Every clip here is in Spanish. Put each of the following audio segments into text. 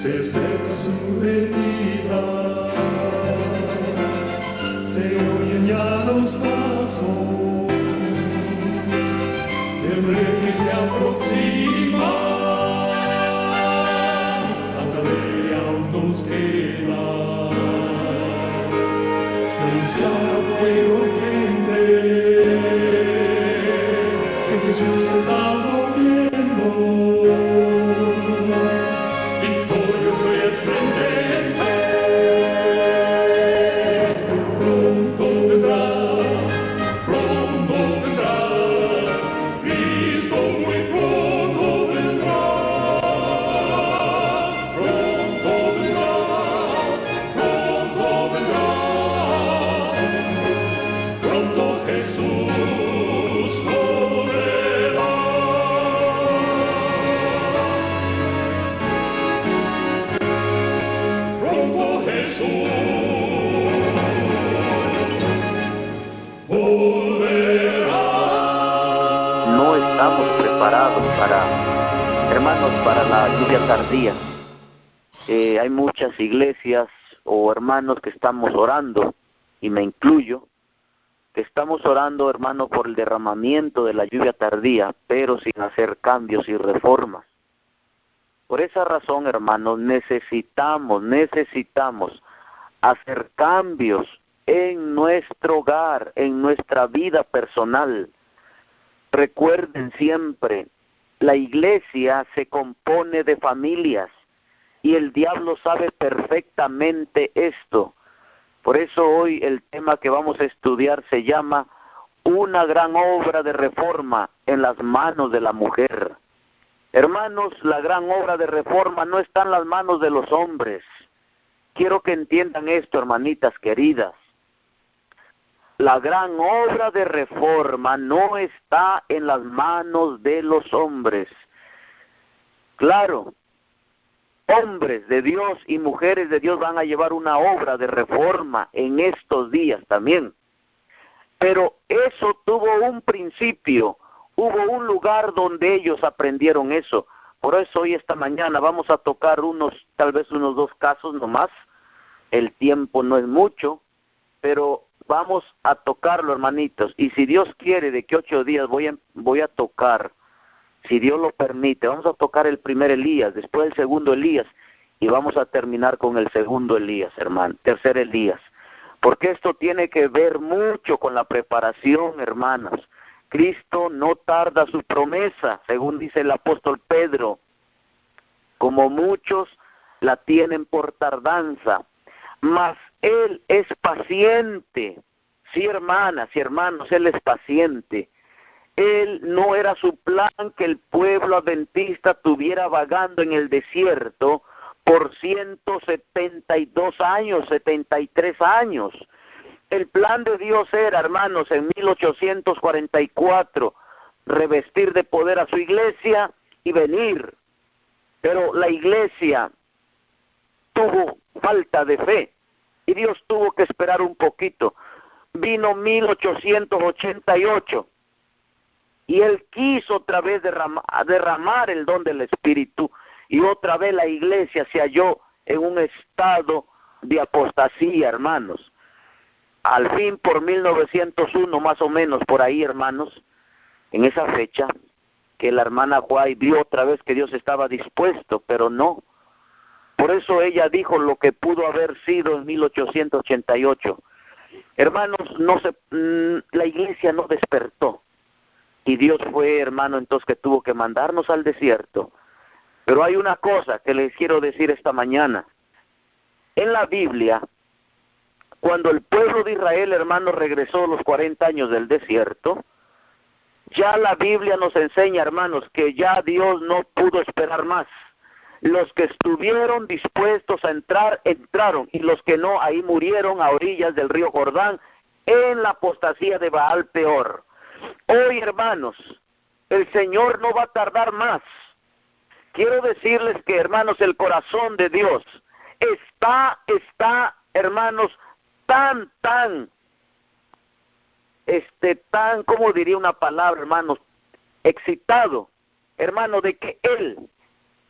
se acerca su venida, se oyen ya los pasos del rey que se aproxima. Tanta ley aún nos queda, denunciar a pueblo y gente que Jesús está volviendo. Victorioso y esplendente, pronto vendrá, Cristo muy pronto vendrá, pronto vendrá, pronto Jesús volverá. Pronto Jesús volverá. No estamos preparados hermanos, para la lluvia tardía. Hay muchas iglesias o hermanos que estamos orando, y me incluyo, que estamos orando, hermano, por el derramamiento de la lluvia tardía, pero sin hacer cambios y reformas. Por esa razón, hermanos, necesitamos hacer cambios en nuestro hogar, en nuestra vida personal. Recuerden siempre, la iglesia se compone de familias y el diablo sabe perfectamente esto. Por eso hoy el tema que vamos a estudiar se llama una gran obra de reforma en las manos de la mujer. Hermanos, la gran obra de reforma no está en las manos de los hombres. Quiero que entiendan esto, hermanitas queridas. La gran obra de reforma no está en las manos de los hombres. Claro, hombres de Dios y mujeres de Dios van a llevar una obra de reforma en estos días también. Pero eso tuvo un principio, hubo un lugar donde ellos aprendieron eso. Por eso hoy esta mañana vamos a tocar tal vez unos 2 casos nomás. El tiempo no es mucho, pero vamos a tocarlo, hermanitos. Y si Dios quiere, de que 8 días voy a tocar, si Dios lo permite, vamos a tocar el primer Elías, después el segundo Elías, y vamos a terminar con el segundo Elías, hermano, tercer Elías. Porque esto tiene que ver mucho con la preparación, hermanos. Cristo no tarda su promesa, según dice el apóstol Pedro, como muchos la tienen por tardanza, mas Él es paciente. Sí, hermanas y hermanos, Él es paciente. Él no era su plan que el pueblo adventista tuviera vagando en el desierto por 172 años, 73 años. El plan de Dios era, hermanos, en 1844, revestir de poder a su iglesia y venir. Pero la iglesia tuvo falta de fe y Dios tuvo que esperar un poquito. Vino 1888 y Él quiso otra vez derramar el don del Espíritu, y otra vez la iglesia se halló en un estado de apostasía, hermanos. Al fin, por 1901, más o menos, por ahí, hermanos, en esa fecha, que la hermana White vio otra vez que Dios estaba dispuesto, pero no. Por eso ella dijo lo que pudo haber sido en 1888. Hermanos, la iglesia no despertó. Y Dios fue, hermano, entonces que tuvo que mandarnos al desierto. Pero hay una cosa que les quiero decir esta mañana. En la Biblia, cuando el pueblo de Israel, hermano, regresó los 40 años del desierto, ya la Biblia nos enseña, hermanos, que ya Dios no pudo esperar más. Los que estuvieron dispuestos a entrar, entraron, y los que no, ahí murieron a orillas del río Jordán, en la apostasía de Baal Peor. Hoy, hermanos, el Señor no va a tardar más. Quiero decirles que, hermanos, el corazón de Dios está, hermanos, tan, ¿cómo diría una palabra, hermanos? Excitado, hermano, de que Él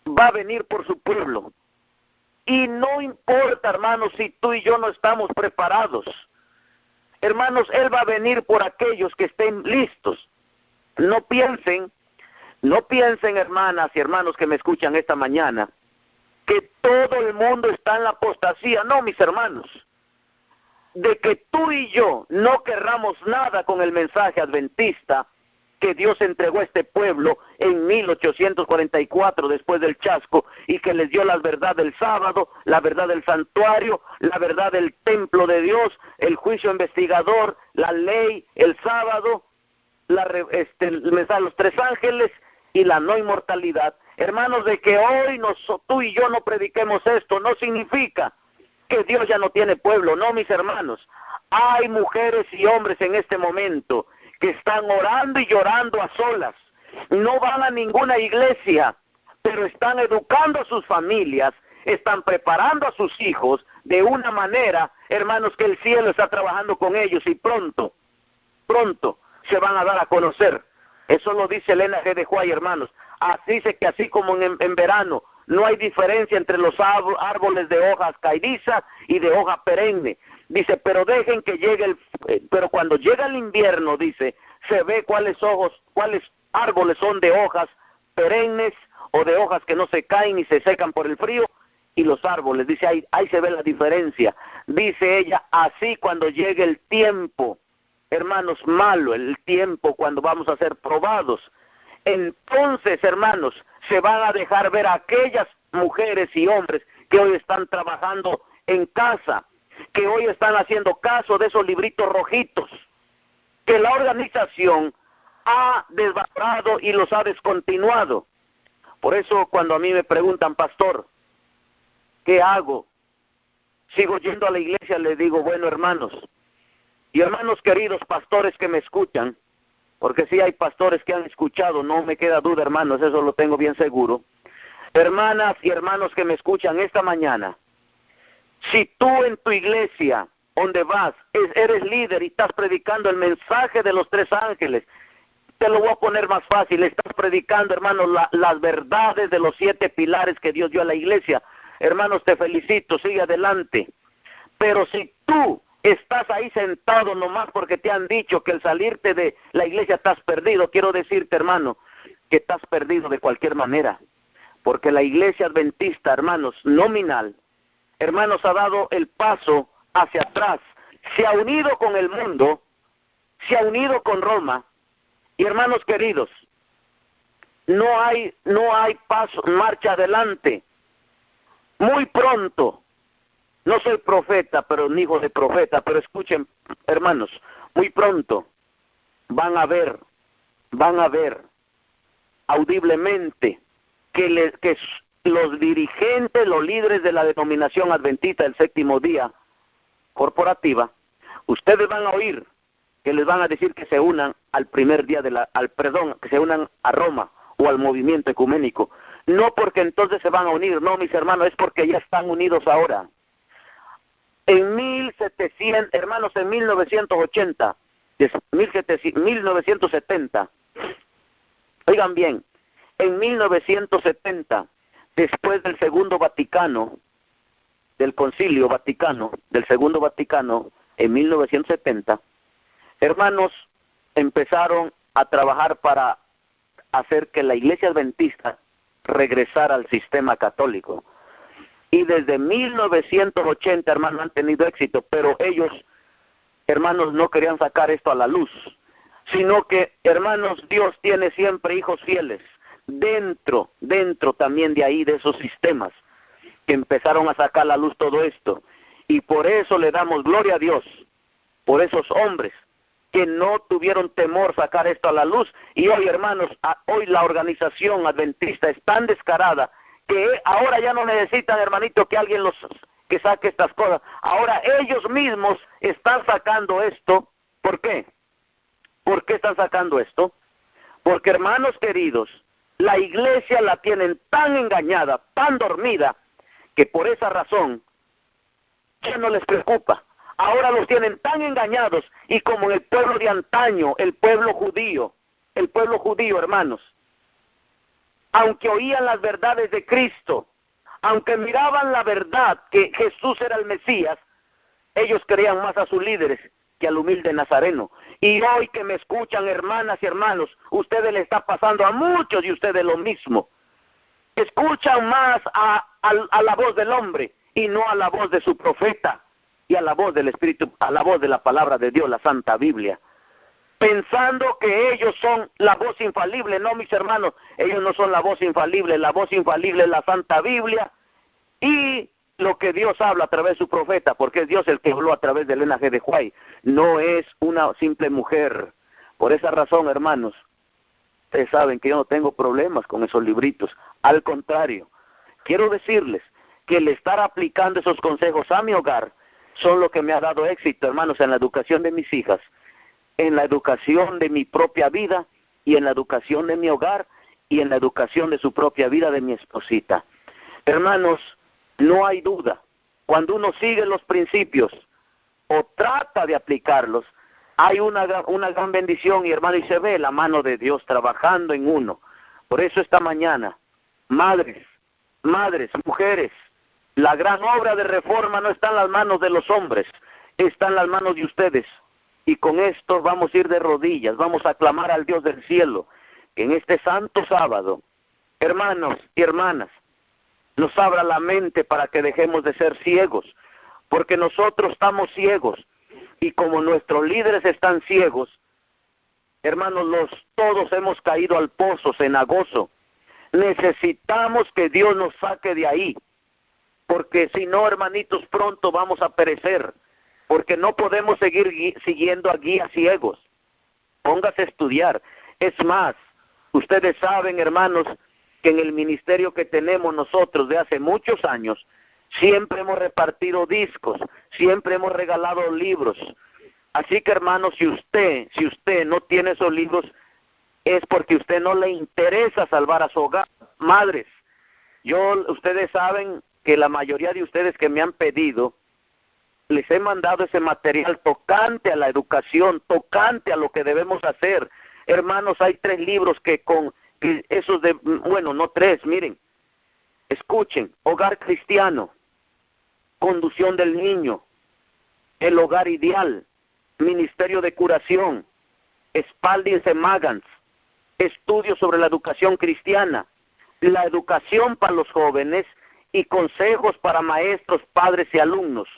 va a venir por su pueblo. Y no importa, hermanos, si tú y yo no estamos preparados. Hermanos, Él va a venir por aquellos que estén listos. No piensen, hermanas y hermanos que me escuchan esta mañana, que todo el mundo está en la apostasía. No, mis hermanos. De que tú y yo no querramos nada con el mensaje adventista que Dios entregó a este pueblo en 1844 después del chasco, y que les dio la verdad del sábado, la verdad del santuario, la verdad del templo de Dios, el juicio investigador, la ley, el sábado, el mensaje de los tres ángeles y la no inmortalidad. Hermanos, de que hoy tú y yo no prediquemos esto no significa que Dios ya no tiene pueblo. No, mis hermanos, hay mujeres y hombres en este momento que están orando y llorando a solas. No van a ninguna iglesia, pero están educando a sus familias, están preparando a sus hijos de una manera, hermanos, que el cielo está trabajando con ellos, y pronto se van a dar a conocer. Eso lo dice Elena G. de White, hermanos. Así dice que así como en verano no hay diferencia entre los árboles de hojas caidizas y de hoja perenne. Dice, pero dejen que llegue pero cuando llega el invierno, dice, se ve cuáles árboles son de hojas perennes o de hojas que no se caen y se secan por el frío, y los árboles, dice, ahí se ve la diferencia. Dice ella, así cuando llegue el tiempo, hermanos, malo, el tiempo cuando vamos a ser probados, entonces, hermanos, se van a dejar ver a aquellas mujeres y hombres que hoy están trabajando en casa, que hoy están haciendo caso de esos libritos rojitos, que la organización ha desbarrado y los ha descontinuado. Por eso cuando a mí me preguntan, pastor, ¿qué hago? ¿Sigo yendo a la iglesia? Les digo, bueno, hermanos, y hermanos queridos pastores que me escuchan, porque sí hay pastores que han escuchado, no me queda duda, hermanos, eso lo tengo bien seguro. Hermanas y hermanos que me escuchan esta mañana, si tú en tu iglesia, donde vas, eres líder y estás predicando el mensaje de los tres ángeles, te lo voy a poner más fácil, estás predicando, hermanos, las verdades de los 7 pilares que Dios dio a la iglesia, hermanos, te felicito, sigue adelante. Pero si tú estás ahí sentado nomás porque te han dicho que al salirte de la iglesia estás perdido, quiero decirte, hermano, que estás perdido de cualquier manera, porque la iglesia adventista, hermanos, nominal, hermanos, ha dado el paso hacia atrás, se ha unido con el mundo, se ha unido con Roma, y hermanos queridos, no hay paso, marcha adelante. Muy pronto, no soy profeta, pero ni hijo de profeta, pero escuchen, hermanos, muy pronto van a ver audiblemente que los dirigentes, los líderes de la denominación adventista del séptimo día corporativa, ustedes van a oír que les van a decir que se unan al primer día que se unan a Roma o al movimiento ecuménico. No porque entonces se van a unir, no, mis hermanos, es porque ya están unidos ahora. En 1970, oigan bien, en 1970, después del Segundo Vaticano, del Concilio Vaticano, del Segundo Vaticano, en 1970, hermanos, empezaron a trabajar para hacer que la iglesia adventista regresara al sistema católico. Y desde 1980, hermanos, han tenido éxito, pero ellos, hermanos, no querían sacar esto a la luz, sino que, hermanos, Dios tiene siempre hijos fieles, dentro también de ahí, de esos sistemas, que empezaron a sacar a la luz todo esto. Y por eso le damos gloria a Dios, por esos hombres que no tuvieron temor sacar esto a la luz. Y hoy, hermanos, hoy la organización adventista es tan descarada que ahora ya no necesitan, hermanito, que alguien que saque estas cosas. Ahora ellos mismos están sacando esto. ¿Por qué? ¿Por qué están sacando esto? Porque, hermanos queridos, la iglesia la tienen tan engañada, tan dormida, que por esa razón ya no les preocupa. Ahora los tienen tan engañados, y como en el pueblo de antaño, el pueblo judío, hermanos, aunque oían las verdades de Cristo, Aunque miraban la verdad que Jesús era el Mesías, ellos creían más a sus líderes que al humilde Nazareno. Y hoy que me escuchan, hermanas y hermanos, ustedes le está pasando a muchos de ustedes lo mismo. Escuchan más a la voz del hombre y no a la voz de su profeta y a la voz del Espíritu, a la voz de la palabra de Dios, la Santa Biblia. Pensando que ellos son la voz infalible. No, mis hermanos, ellos no son la voz infalible es la Santa Biblia y lo que Dios habla a través de su profeta, porque es Dios el que habló a través de Elena G. de White, no es una simple mujer. Por esa razón, hermanos, ustedes saben que yo no tengo problemas con esos libritos, al contrario, quiero decirles que el estar aplicando esos consejos a mi hogar son lo que me ha dado éxito, hermanos, en la educación de mis hijas, en la educación de mi propia vida y en la educación de mi hogar y en la educación de su propia vida de mi esposita. Hermanos, no hay duda, cuando uno sigue los principios o trata de aplicarlos, hay una gran bendición, y hermano, y se ve la mano de Dios trabajando en uno. Por eso esta mañana, madres, mujeres, la gran obra de reforma no está en las manos de los hombres, está en las manos de ustedes. Y con esto vamos a ir de rodillas, vamos a clamar al Dios del cielo, que en este santo sábado, hermanos y hermanas, nos abra la mente para que dejemos de ser ciegos, porque nosotros estamos ciegos, y como nuestros líderes están ciegos, hermanos, todos hemos caído al pozo cenagoso. Necesitamos que Dios nos saque de ahí, porque si no, hermanitos, pronto vamos a perecer, porque no podemos seguir siguiendo a guías ciegos. Póngase a estudiar. Es más, ustedes saben, hermanos, que en el ministerio que tenemos nosotros de hace muchos años, siempre hemos repartido discos, siempre hemos regalado libros. Así que, hermanos, si usted no tiene esos libros, es porque a usted no le interesa salvar a su hogar. Madres, ustedes saben que la mayoría de ustedes que me han pedido, les he mandado ese material tocante a la educación, tocante a lo que debemos hacer. Hermanos, hay 3 libros no 3, miren, escuchen: Hogar Cristiano, Conducción del Niño, El Hogar Ideal, Ministerio de Curación, Spalding and Magans, Estudios sobre la Educación Cristiana, la Educación para los Jóvenes y Consejos para Maestros, Padres y Alumnos.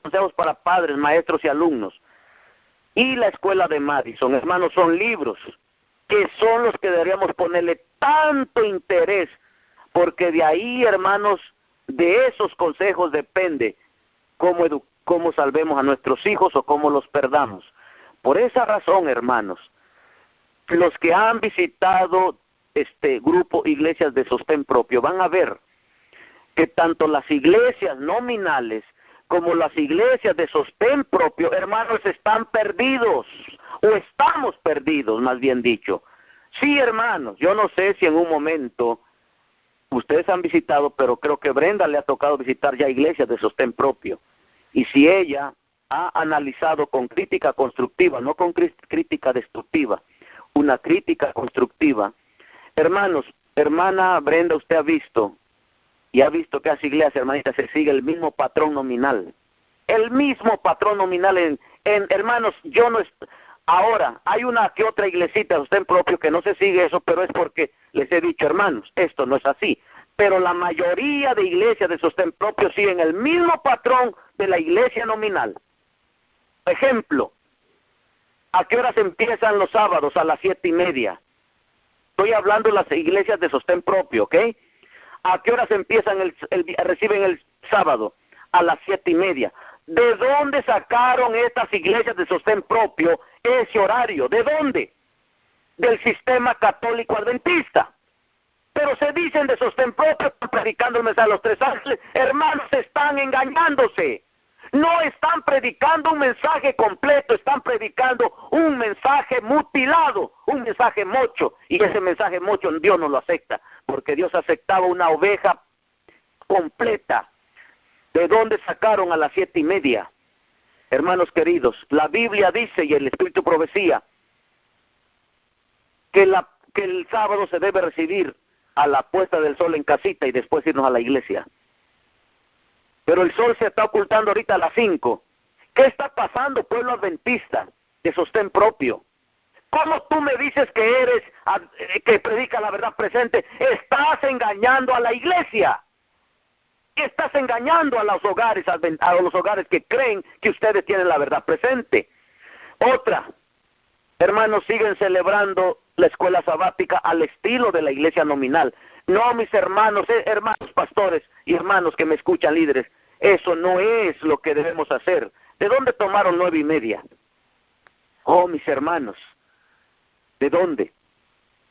Consejos para padres, maestros y alumnos. Y la Escuela de Madison, hermanos, son libros que son los que deberíamos ponerle tanto interés, porque de ahí, hermanos, de esos consejos depende cómo salvemos a nuestros hijos o cómo los perdamos. Por esa razón, hermanos, los que han visitado este grupo Iglesias de Sostén Propio van a ver que tanto las iglesias nominales como las iglesias de sostén propio, hermanos, están perdidos, o estamos perdidos, más bien dicho. Sí, hermanos, yo no sé si en un momento ustedes han visitado, pero creo que Brenda le ha tocado visitar ya iglesias de sostén propio. Y si ella ha analizado con crítica constructiva, no con crítica destructiva, una crítica constructiva. Hermanos, hermana Brenda, usted ha visto, y ha visto que las iglesias, hermanitas, se sigue el mismo patrón nominal. El mismo patrón nominal hermanos, ahora, hay una que otra iglesita de sostén propio que no se sigue eso, pero es porque les he dicho, hermanos, esto no es así. Pero la mayoría de iglesias de sostén propio siguen el mismo patrón de la iglesia nominal. Ejemplo, ¿a qué horas empiezan los sábados? A las 7:30. Estoy hablando de las iglesias de sostén propio, ¿ok? ¿A qué horas empiezan reciben el sábado? A las 7:30. ¿De dónde sacaron estas iglesias de sostén propio ese horario? ¿De dónde? Del sistema católico adventista. Pero se dicen de sostén propio, están predicando el mensaje de los 3 ángeles. Hermanos, están engañándose. No están predicando un mensaje completo, están predicando un mensaje mutilado, un mensaje mocho. Y ese mensaje mocho Dios no lo acepta, porque Dios aceptaba una oveja completa. ¿De dónde sacaron a las 7:30? Hermanos queridos, la Biblia dice, y el Espíritu profecía, que el sábado se debe recibir a la puesta del sol en casita y después irnos a la iglesia. Pero el sol se está ocultando ahorita a las 5. ¿Qué está pasando, pueblo adventista de sostén propio? ¿Cómo tú me dices que eres, que predica la verdad presente? Estás engañando a la iglesia. Estás engañando a los hogares, a los hogares que creen que ustedes tienen la verdad presente. Otra, hermanos, siguen celebrando la escuela sabática al estilo de la iglesia nominal. No, mis hermanos, hermanos pastores y hermanos que me escuchan, líderes, eso no es lo que debemos hacer. ¿De dónde tomaron 9:30? Oh, mis hermanos, ¿de dónde?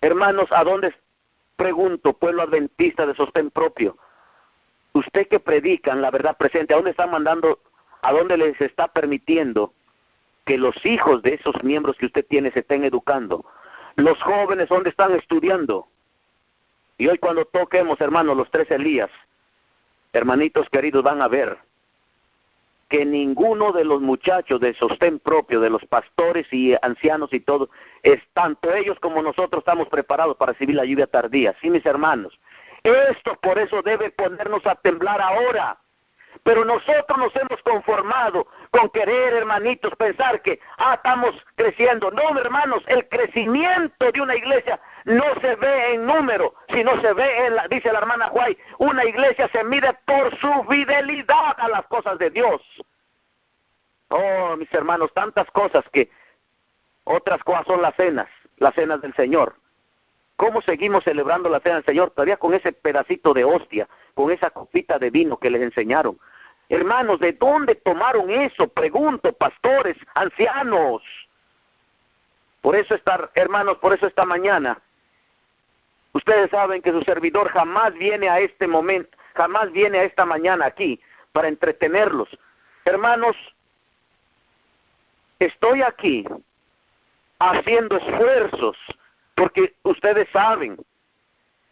Hermanos, ¿a dónde? Pregunto, pueblo adventista de sostén propio. Usted que predican la verdad presente, ¿a dónde están mandando, a dónde les está permitiendo que los hijos de esos miembros que usted tiene se estén educando? Los jóvenes, ¿dónde están estudiando? Y hoy cuando toquemos, hermanos, los 3 Elías, hermanitos queridos, van a ver que ninguno de los muchachos de sostén propio, de los pastores y ancianos y todo, tanto ellos como nosotros estamos preparados para recibir la lluvia tardía. Sí, mis hermanos. Esto por eso debe ponernos a temblar ahora. Pero nosotros nos hemos conformado con querer, hermanitos, pensar que, estamos creciendo. No, hermanos, el crecimiento de una iglesia no se ve en número, sino se ve dice la hermana White, una iglesia se mide por su fidelidad a las cosas de Dios. Oh, mis hermanos, tantas cosas que otras cosas son las cenas del Señor. ¿Cómo seguimos celebrando la cena del Señor? Todavía con ese pedacito de hostia, con esa copita de vino que les enseñaron. Hermanos, ¿de dónde tomaron eso? Pregunto, pastores, ancianos. Por eso hermanos, por eso esta mañana, ustedes saben que su servidor jamás viene a este momento, jamás viene a esta mañana aquí para entretenerlos. Hermanos, estoy aquí haciendo esfuerzos, porque ustedes saben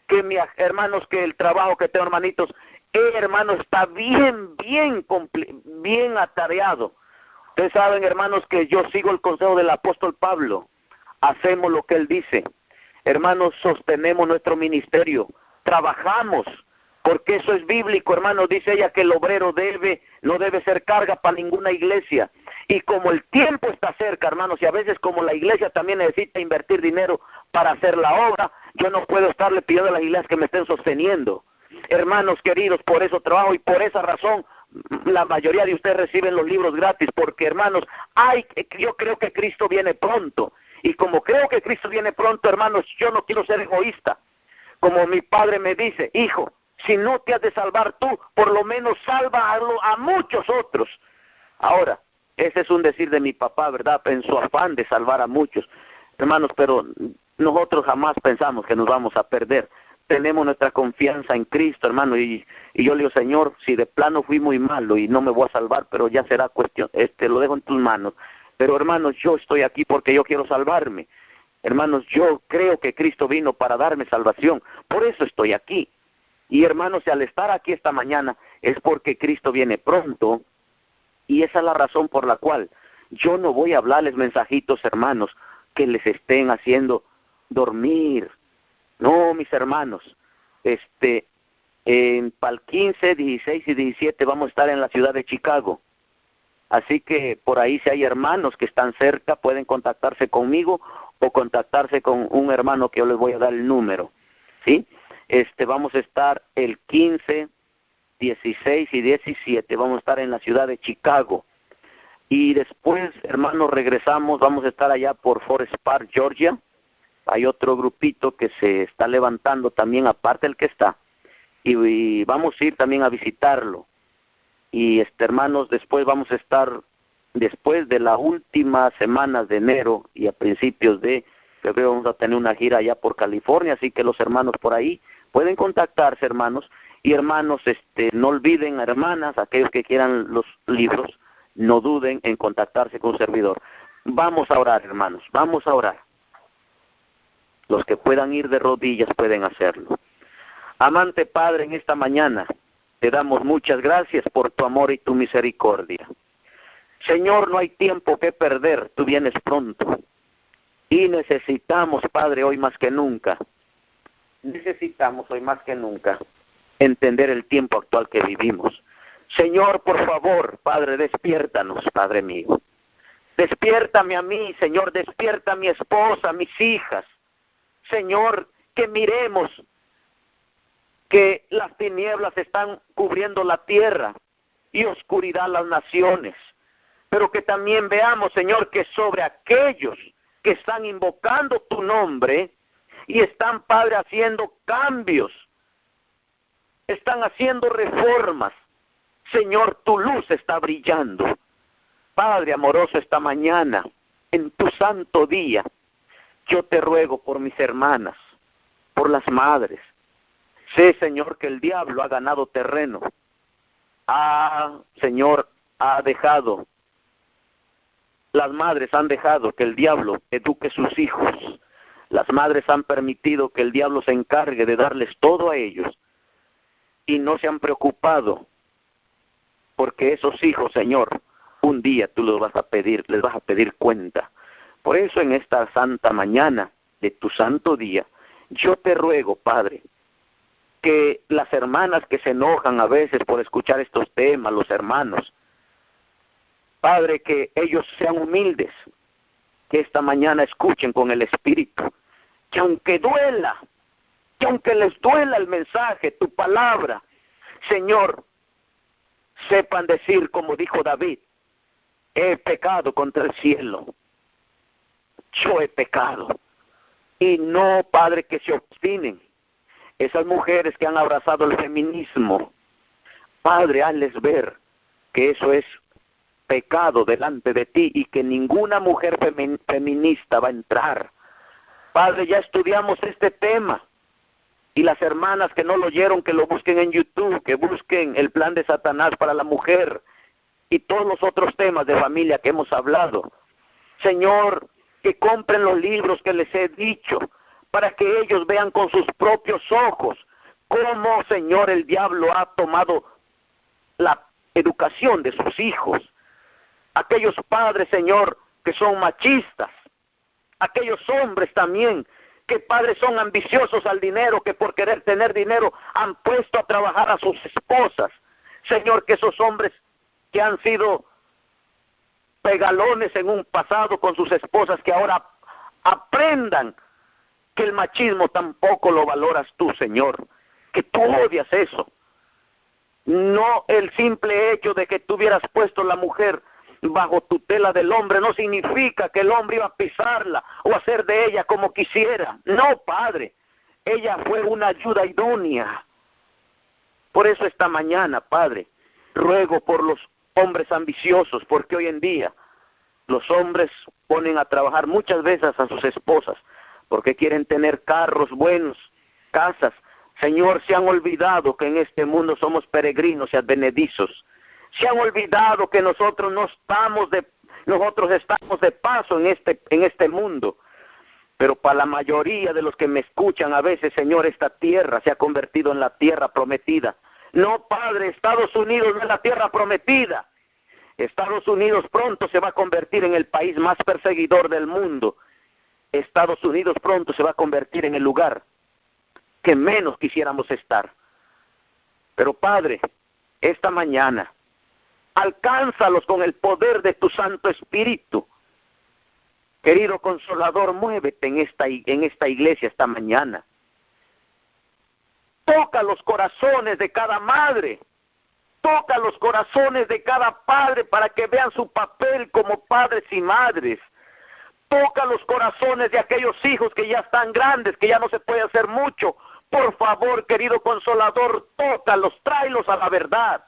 que hermanos, que el trabajo que tengo, hermanitos, hermanos, está bien atareado. Ustedes saben, hermanos, que yo sigo el consejo del apóstol Pablo. Hacemos lo que él dice. Hermanos, sostenemos nuestro ministerio. Trabajamos, porque eso es bíblico, hermanos. Dice ella que el obrero no debe ser carga para ninguna iglesia. Y como el tiempo está cerca, hermanos, y a veces como la iglesia también necesita invertir dinero para hacer la obra, yo no puedo estarle pidiendo a las iglesias que me estén sosteniendo. Hermanos queridos, por eso trabajo y por esa razón la mayoría de ustedes reciben los libros gratis, porque hermanos, yo creo que Cristo viene pronto. Y como creo que Cristo viene pronto, hermanos, yo no quiero ser egoísta. Como mi padre me dice, hijo, si no te has de salvar tú, por lo menos salva a muchos otros. Ahora, ese es un decir de mi papá, ¿verdad? En su afán de salvar a muchos. Hermanos, pero nosotros jamás pensamos que nos vamos a perder. Tenemos nuestra confianza en Cristo, hermano, y yo le digo, Señor, si de plano fui muy malo y no me voy a salvar, pero ya será cuestión, lo dejo en tus manos. Pero hermanos, yo estoy aquí porque yo quiero salvarme. Hermanos, yo creo que Cristo vino para darme salvación, por eso estoy aquí. Y hermanos, al estar aquí esta mañana es porque Cristo viene pronto, y esa es la razón por la cual yo no voy a hablarles mensajitos, hermanos, que les estén haciendo dormir. No, mis hermanos, para el 15, 16 y 17 vamos a estar en la ciudad de Chicago. Así que por ahí, si hay hermanos que están cerca, pueden contactarse conmigo o contactarse con un hermano que yo les voy a dar el número, ¿sí? Vamos a estar el 15, 16 y 17, vamos a estar en la ciudad de Chicago. Y después, hermanos, regresamos, vamos a estar allá por Forest Park, Georgia. Hay otro grupito que se está levantando también, aparte del que está. Y vamos a ir también a visitarlo. Y hermanos, después vamos a estar, después de las últimas semanas de enero y a principios de febrero, vamos a tener una gira allá por California, así que los hermanos por ahí pueden contactarse, hermanos. Y hermanos, no olviden, hermanas, aquellos que quieran los libros, no duden en contactarse con un servidor. Vamos a orar, hermanos, vamos a orar. Los que puedan ir de rodillas pueden hacerlo. Amante Padre, en esta mañana te damos muchas gracias por tu amor y tu misericordia. Señor, no hay tiempo que perder, tú vienes pronto. Y necesitamos, Padre, hoy más que nunca, necesitamos hoy más que nunca entender el tiempo actual que vivimos. Señor, por favor, Padre, despiértanos, Padre mío. Despiértame a mí, Señor, despierta a mi esposa, a mis hijas. Señor, que miremos que las tinieblas están cubriendo la tierra y oscuridad las naciones. Pero que también veamos, Señor, que sobre aquellos que están invocando tu nombre y están, Padre, haciendo cambios, están haciendo reformas, Señor, tu luz está brillando. Padre amoroso, esta mañana, en tu santo día, yo te ruego por mis hermanas, por las madres. Sé, Señor, que el diablo ha ganado terreno. Señor, las madres han dejado que el diablo eduque sus hijos. Las madres han permitido que el diablo se encargue de darles todo a ellos. Y no se han preocupado, porque esos hijos, Señor, un día tú les vas a pedir cuenta. Por eso en esta santa mañana de tu santo día, yo te ruego, Padre, que las hermanas que se enojan a veces por escuchar estos temas, los hermanos, Padre, que ellos sean humildes, que esta mañana escuchen con el Espíritu, que aunque duela, que aunque les duela el mensaje, tu palabra, Señor, sepan decir como dijo David: he pecado contra el cielo, yo he pecado. Y no, Padre, que se obstinen esas mujeres que han abrazado el feminismo. Padre, hazles ver que eso es pecado delante de ti y que ninguna mujer feminista va a entrar. Padre, ya estudiamos este tema y las hermanas que no lo oyeron, que lo busquen en YouTube, que busquen el plan de Satanás para la mujer y todos los otros temas de familia que hemos hablado. Señor, que compren los libros que les he dicho, para que ellos vean con sus propios ojos cómo, Señor, el diablo ha tomado la educación de sus hijos. Aquellos padres, Señor, que son machistas, aquellos hombres también, que padres son ambiciosos al dinero, que por querer tener dinero han puesto a trabajar a sus esposas. Señor, que esos hombres que han sido pegalones en un pasado con sus esposas, que ahora aprendan que el machismo tampoco lo valoras tú, Señor, que tú odias eso. No el simple hecho de que tú hubieras puesto la mujer bajo tutela del hombre no significa que el hombre iba a pisarla o hacer de ella como quisiera. No, Padre, ella fue una ayuda idónea. Por eso esta mañana, Padre, ruego por los hombres ambiciosos, porque hoy en día los hombres ponen a trabajar muchas veces a sus esposas, porque quieren tener carros buenos, casas. Señor, se han olvidado que en este mundo somos peregrinos y advenedizos. Se han olvidado que nosotros estamos de paso en este mundo. Pero para la mayoría de los que me escuchan a veces, Señor, esta tierra se ha convertido en la tierra prometida. No, Padre, Estados Unidos no es la tierra prometida. Estados Unidos pronto se va a convertir en el país más perseguidor del mundo. Estados Unidos pronto se va a convertir en el lugar que menos quisiéramos estar. Pero Padre, esta mañana, alcánzalos con el poder de tu Santo Espíritu. Querido Consolador, muévete en esta iglesia esta mañana. Toca los corazones de cada madre. Toca los corazones de cada padre para que vean su papel como padres y madres. Toca los corazones de aquellos hijos que ya están grandes, que ya no se puede hacer mucho. Por favor, querido Consolador, tócalos, tráelos a la verdad.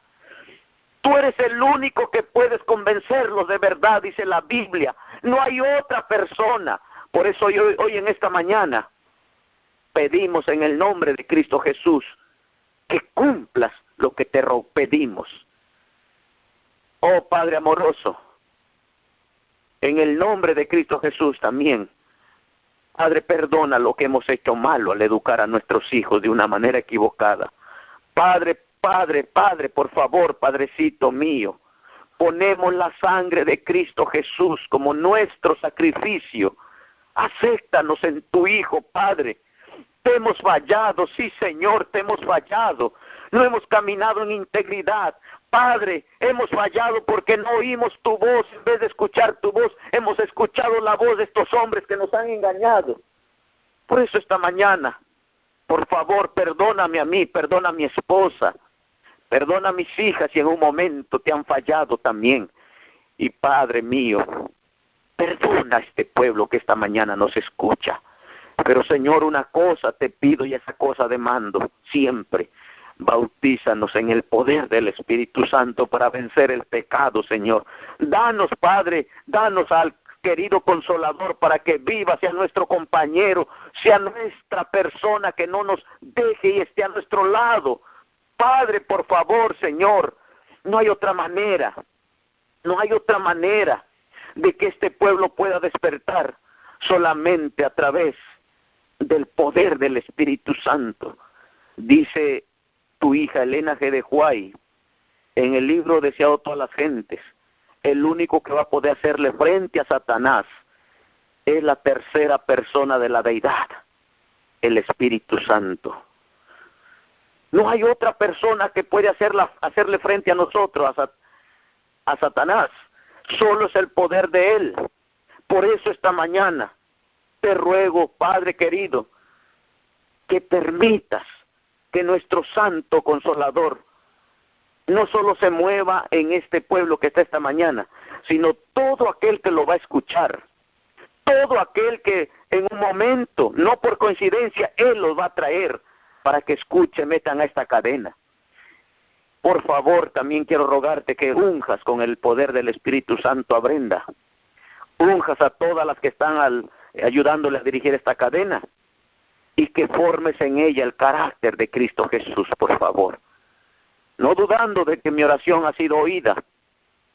Tú eres el único que puedes convencerlos de verdad, dice la Biblia. No hay otra persona. Por eso hoy en esta mañana pedimos en el nombre de Cristo Jesús que cumplas lo que te pedimos. Oh Padre amoroso, en el nombre de Cristo Jesús también, Padre, perdona lo que hemos hecho malo al educar a nuestros hijos de una manera equivocada. Padre, por favor, Padrecito mío, ponemos la sangre de Cristo Jesús como nuestro sacrificio. Acéptanos en tu Hijo, Padre, Te hemos fallado, sí Señor, te hemos fallado. No hemos caminado en integridad. Padre, hemos fallado porque no oímos tu voz. En vez de escuchar tu voz, hemos escuchado la voz de estos hombres que nos han engañado. Por eso esta mañana, por favor, perdóname a mí, perdona a mi esposa, perdona a mis hijas si en un momento te han fallado también. Y Padre mío, perdona a este pueblo que esta mañana nos escucha. Pero Señor, una cosa te pido y esa cosa demando siempre. Bautízanos en el poder del Espíritu Santo para vencer el pecado, Señor. Danos, Padre, danos al querido Consolador para que viva, sea nuestro compañero, sea nuestra persona que no nos deje y esté a nuestro lado. Padre, por favor, Señor, no hay otra manera, no hay otra manera de que este pueblo pueda despertar solamente a través del poder del Espíritu Santo. Dice tu hija Elena G. de Huay en el libro Deseado a todas las gentes, el único que va a poder hacerle frente a Satanás es la tercera persona de la deidad, el Espíritu Santo. No hay otra persona que puede hacerle frente a nosotros, a Satanás. Solo es el poder de él. Por eso esta mañana te ruego, Padre querido, que permitas que nuestro Santo Consolador no solo se mueva en este pueblo que está esta mañana, sino todo aquel que lo va a escuchar, todo aquel que en un momento, no por coincidencia, Él los va a traer para que escuche, metan a esta cadena. Por favor, también quiero rogarte que unjas con el poder del Espíritu Santo a Brenda, unjas a todas las que están ayudándole a dirigir esta cadena, y que formes en ella el carácter de Cristo Jesús, por favor. No dudando de que mi oración ha sido oída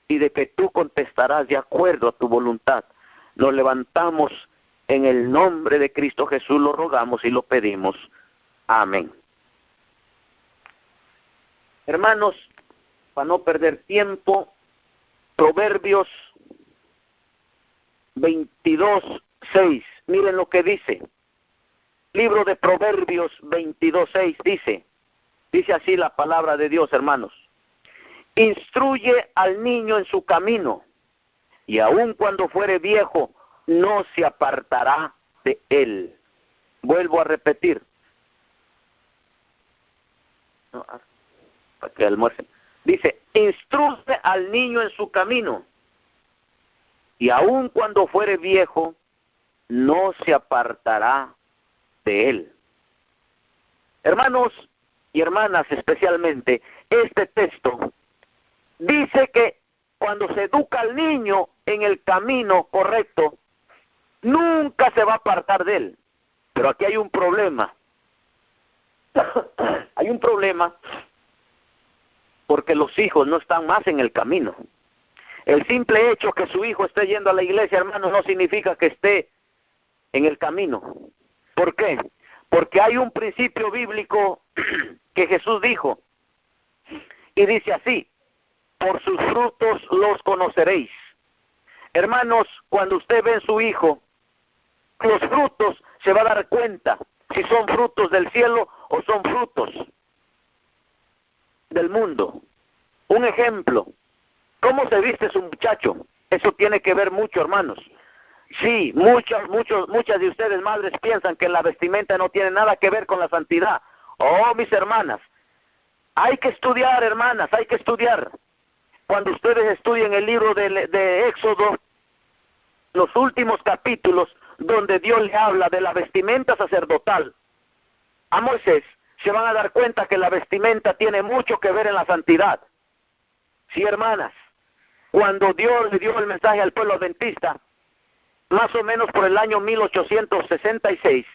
y de que tú contestarás de acuerdo a tu voluntad. Nos levantamos en el nombre de Cristo Jesús, lo rogamos y lo pedimos. Amén. Hermanos, para no perder tiempo, Proverbios 22:6. Miren lo que dice. Libro de Proverbios 22:6 dice así la palabra de Dios, hermanos. Instruye al niño en su camino, y aun cuando fuere viejo, no se apartará de él. Vuelvo a repetir. No, para que almuercen. Dice, instruye al niño en su camino, y aun cuando fuere viejo, no se apartará de él. Hermanos y hermanas, especialmente, este texto dice que cuando se educa al niño en el camino correcto, nunca se va a apartar de él. Pero aquí hay un problema. Hay un problema porque los hijos no están más en el camino. El simple hecho que su hijo esté yendo a la iglesia, hermanos, no significa que esté en el camino. ¿Por qué? Porque hay un principio bíblico que Jesús dijo, y dice así, por sus frutos los conoceréis. Hermanos, cuando usted ve en su hijo, los frutos se va a dar cuenta si son frutos del cielo o son frutos del mundo. Un ejemplo, ¿cómo se viste su muchacho? Eso tiene que ver mucho, hermanos. Sí, muchas de ustedes, madres, piensan que la vestimenta no tiene nada que ver con la santidad. Oh, mis hermanas, hay que estudiar, hermanas, hay que estudiar. Cuando ustedes estudien el libro de Éxodo, los últimos capítulos, donde Dios le habla de la vestimenta sacerdotal a Moisés, se van a dar cuenta que la vestimenta tiene mucho que ver en la santidad. Sí, hermanas, cuando Dios le dio el mensaje al pueblo adventista, más o menos por el año 1866,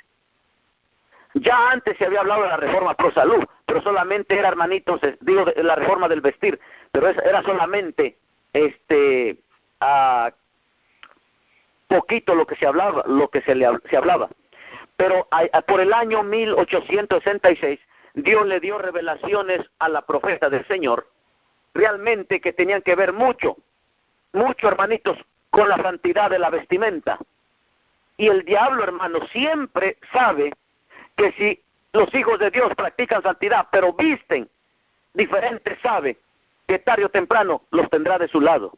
ya antes se había hablado de la reforma pro salud, pero solamente era, hermanitos, digo, de la reforma del vestir, pero era solamente poquito lo que se hablaba, se hablaba. Pero por el año 1866, Dios le dio revelaciones a la profeta del Señor, realmente que tenían que ver mucho, hermanitos, con la santidad de la vestimenta. Y el diablo, hermano, siempre sabe que si los hijos de Dios practican santidad, pero visten diferente, sabe que tarde o temprano los tendrá de su lado.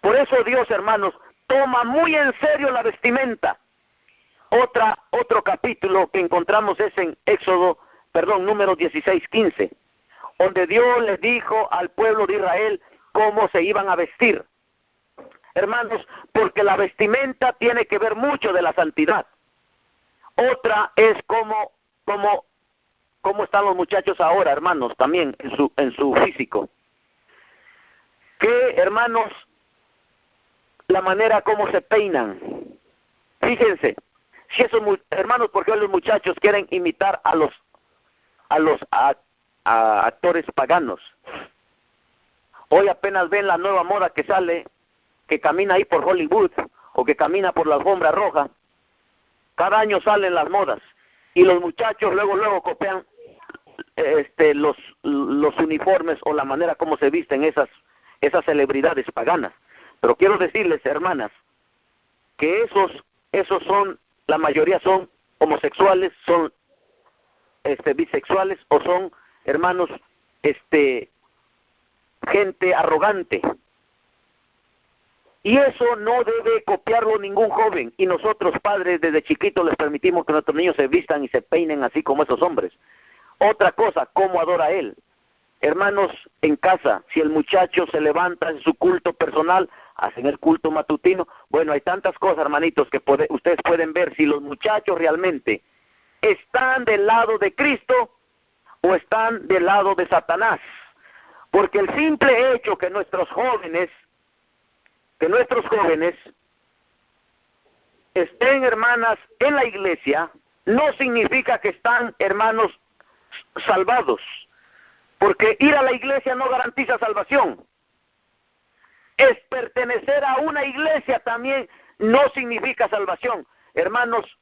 Por eso Dios, hermanos, toma muy en serio la vestimenta. Otro capítulo que encontramos es en Número 16:15, donde Dios les dijo al pueblo de Israel cómo se iban a vestir. Hermanos, porque la vestimenta tiene que ver mucho de la santidad. Otra es cómo están los muchachos ahora, hermanos, también en su físico. Que, hermanos, la manera como se peinan. Fíjense, si esos hermanos, porque hoy los muchachos quieren imitar a los actores paganos. Hoy apenas ven la nueva moda que sale, que camina ahí por Hollywood o que camina por la alfombra roja. Cada año salen las modas y los muchachos luego copian los uniformes o la manera como se visten esas celebridades paganas. Pero quiero decirles, hermanas, que esos son, la mayoría son homosexuales, son bisexuales o son, hermanos, gente arrogante. Y eso no debe copiarlo ningún joven. Y nosotros, padres, desde chiquitos les permitimos que nuestros niños se vistan y se peinen así como esos hombres. Otra cosa, ¿cómo adora él? Hermanos, en casa, si el muchacho se levanta en su culto personal, hacen el culto matutino. Bueno, hay tantas cosas, hermanitos, que ustedes pueden ver si los muchachos realmente están del lado de Cristo o están del lado de Satanás. Porque el simple hecho que nuestros jóvenes estén, hermanas, en la iglesia, no significa que están, hermanos, salvados. Porque ir a la iglesia no garantiza salvación. Es pertenecer a una iglesia también no significa salvación. Hermanos,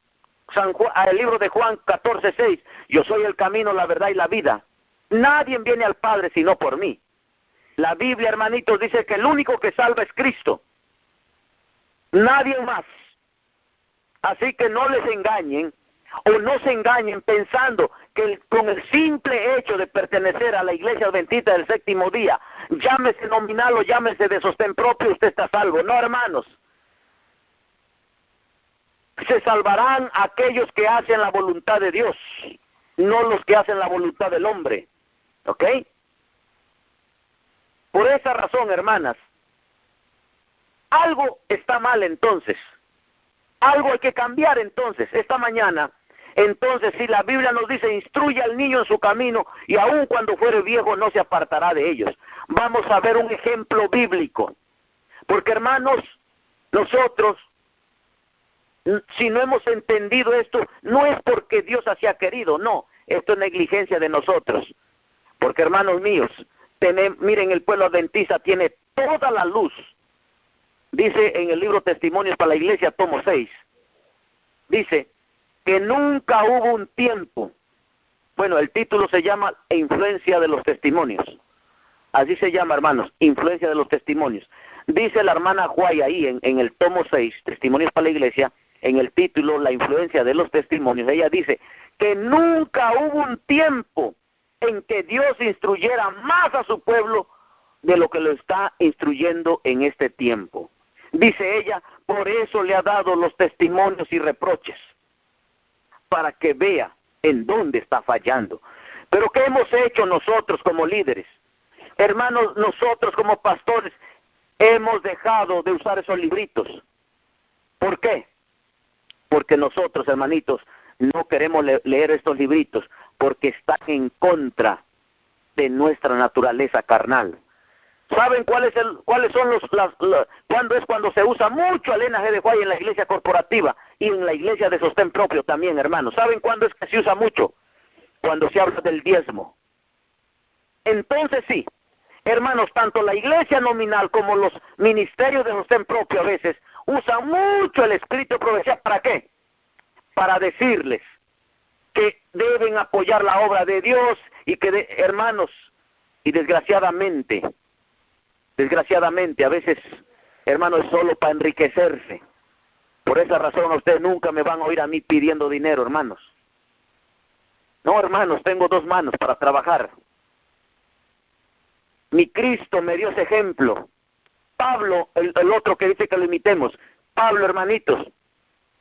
el libro de Juan 14:6, yo soy el camino, la verdad y la vida. Nadie viene al Padre sino por mí. La Biblia, hermanitos, dice que el único que salva es Cristo. Nadie más. Así que no les engañen o no se engañen pensando que con el simple hecho de pertenecer a la iglesia adventista del séptimo día, llámese nominal o llámese de sostén propio, usted está salvo. No, hermanos. Se salvarán aquellos que hacen la voluntad de Dios, no los que hacen la voluntad del hombre. ¿Ok? Por esa razón, hermanas, algo está mal entonces. Algo hay que cambiar entonces. Esta mañana, entonces, si la Biblia nos dice, instruye al niño en su camino, y aun cuando fuere viejo no se apartará de ellos. Vamos a ver un ejemplo bíblico. Porque, hermanos, nosotros, si no hemos entendido esto, no es porque Dios así ha querido, no. Esto es negligencia de nosotros. Porque, hermanos míos, miren, el pueblo adventista tiene toda la luz. Dice en el libro Testimonios para la Iglesia, tomo 6. Dice que nunca hubo un tiempo. Bueno, el título se llama Influencia de los Testimonios. Así se llama, hermanos, Influencia de los Testimonios. Dice la hermana Huay ahí en el tomo 6, Testimonios para la Iglesia, en el título La Influencia de los Testimonios. Ella dice que nunca hubo un tiempo en que Dios instruyera más a su pueblo de lo que lo está instruyendo en este tiempo. Dice ella, por eso le ha dado los testimonios y reproches, para que vea en dónde está fallando. Pero ¿qué hemos hecho nosotros como líderes? Hermanos, nosotros como pastores hemos dejado de usar esos libritos. ¿Por qué? Porque nosotros, hermanitos, no queremos leer estos libritos porque están en contra de nuestra naturaleza carnal. ¿Saben cuáles son cuando se usa mucho el Elena G. de White en la iglesia corporativa y en la iglesia de sostén propio también, hermanos? ¿Saben cuándo es que se usa mucho? Cuando se habla del diezmo. Entonces sí, hermanos, tanto la iglesia nominal como los ministerios de sostén propio a veces usan mucho el escrito profecía. ¿Para qué? Para decirles que deben apoyar la obra de Dios y que, hermanos, y desgraciadamente, a veces, hermanos, es solo para enriquecerse. Por esa razón a ustedes nunca me van a oír a mí pidiendo dinero, hermanos. No, hermanos, tengo 2 manos para trabajar. Mi Cristo me dio ese ejemplo. Pablo, el otro que dice que lo imitemos. Pablo, hermanitos,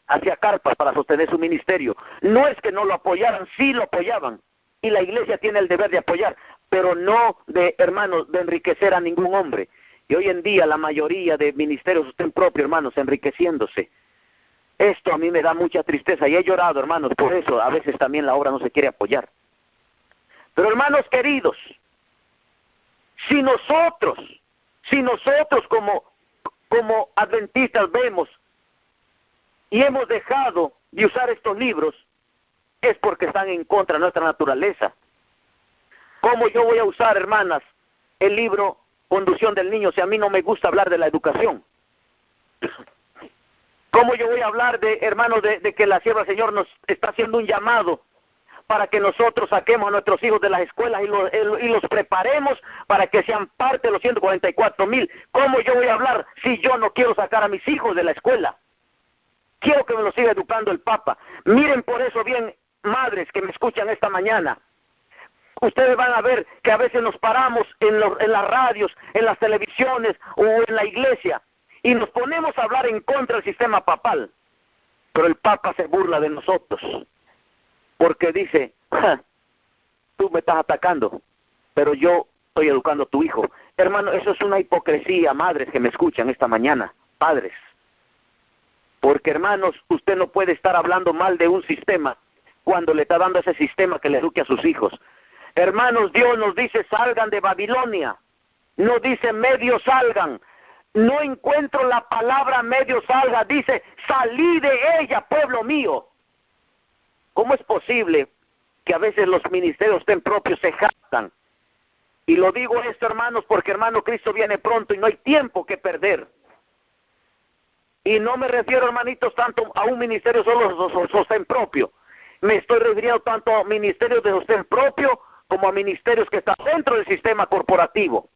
hacía carpas para sostener su ministerio. No es que no lo apoyaran, sí lo apoyaban. Y la iglesia tiene el deber de apoyar, pero no de, hermanos, de enriquecer a ningún hombre. Y hoy en día la mayoría de ministerios están propios, hermanos, enriqueciéndose. Esto a mí me da mucha tristeza y he llorado, hermanos, por eso a veces también la obra no se quiere apoyar. Pero hermanos queridos, si nosotros como adventistas vemos y hemos dejado de usar estos libros, es porque están en contra de nuestra naturaleza. ¿Cómo yo voy a usar, hermanas, el libro Conducción del Niño si a mí no me gusta hablar de la educación? ¿Cómo yo voy a hablar de, hermanos, de que la sierva del Señor nos está haciendo un llamado para que nosotros saquemos a nuestros hijos de las escuelas y los preparemos para que sean parte de los 144,000? ¿Cómo yo voy a hablar si yo no quiero sacar a mis hijos de la escuela? Quiero que me los siga educando el Papa. Miren por eso bien, madres que me escuchan esta mañana. Ustedes van a ver que a veces nos paramos en las radios, en las televisiones o en la iglesia y nos ponemos a hablar en contra del sistema papal. Pero el Papa se burla de nosotros porque dice, tú me estás atacando, pero yo estoy educando a tu hijo. Hermano, eso es una hipocresía, madres que me escuchan esta mañana, padres. Porque, hermanos, usted no puede estar hablando mal de un sistema cuando le está dando ese sistema que le eduque a sus hijos. Hermanos, Dios nos dice, salgan de Babilonia. No dice, medio salgan. No encuentro la palabra medio salga. Dice, salí de ella, pueblo mío. ¿Cómo es posible que a veces los ministerios estén propios se jactan? Y lo digo esto, hermanos, porque, hermano, Cristo viene pronto y no hay tiempo que perder. Y no me refiero, hermanitos, tanto a un ministerio solo sostén propio. Me estoy refiriendo tanto a ministerios de sostén propio como a ministerios que están dentro del sistema corporativo.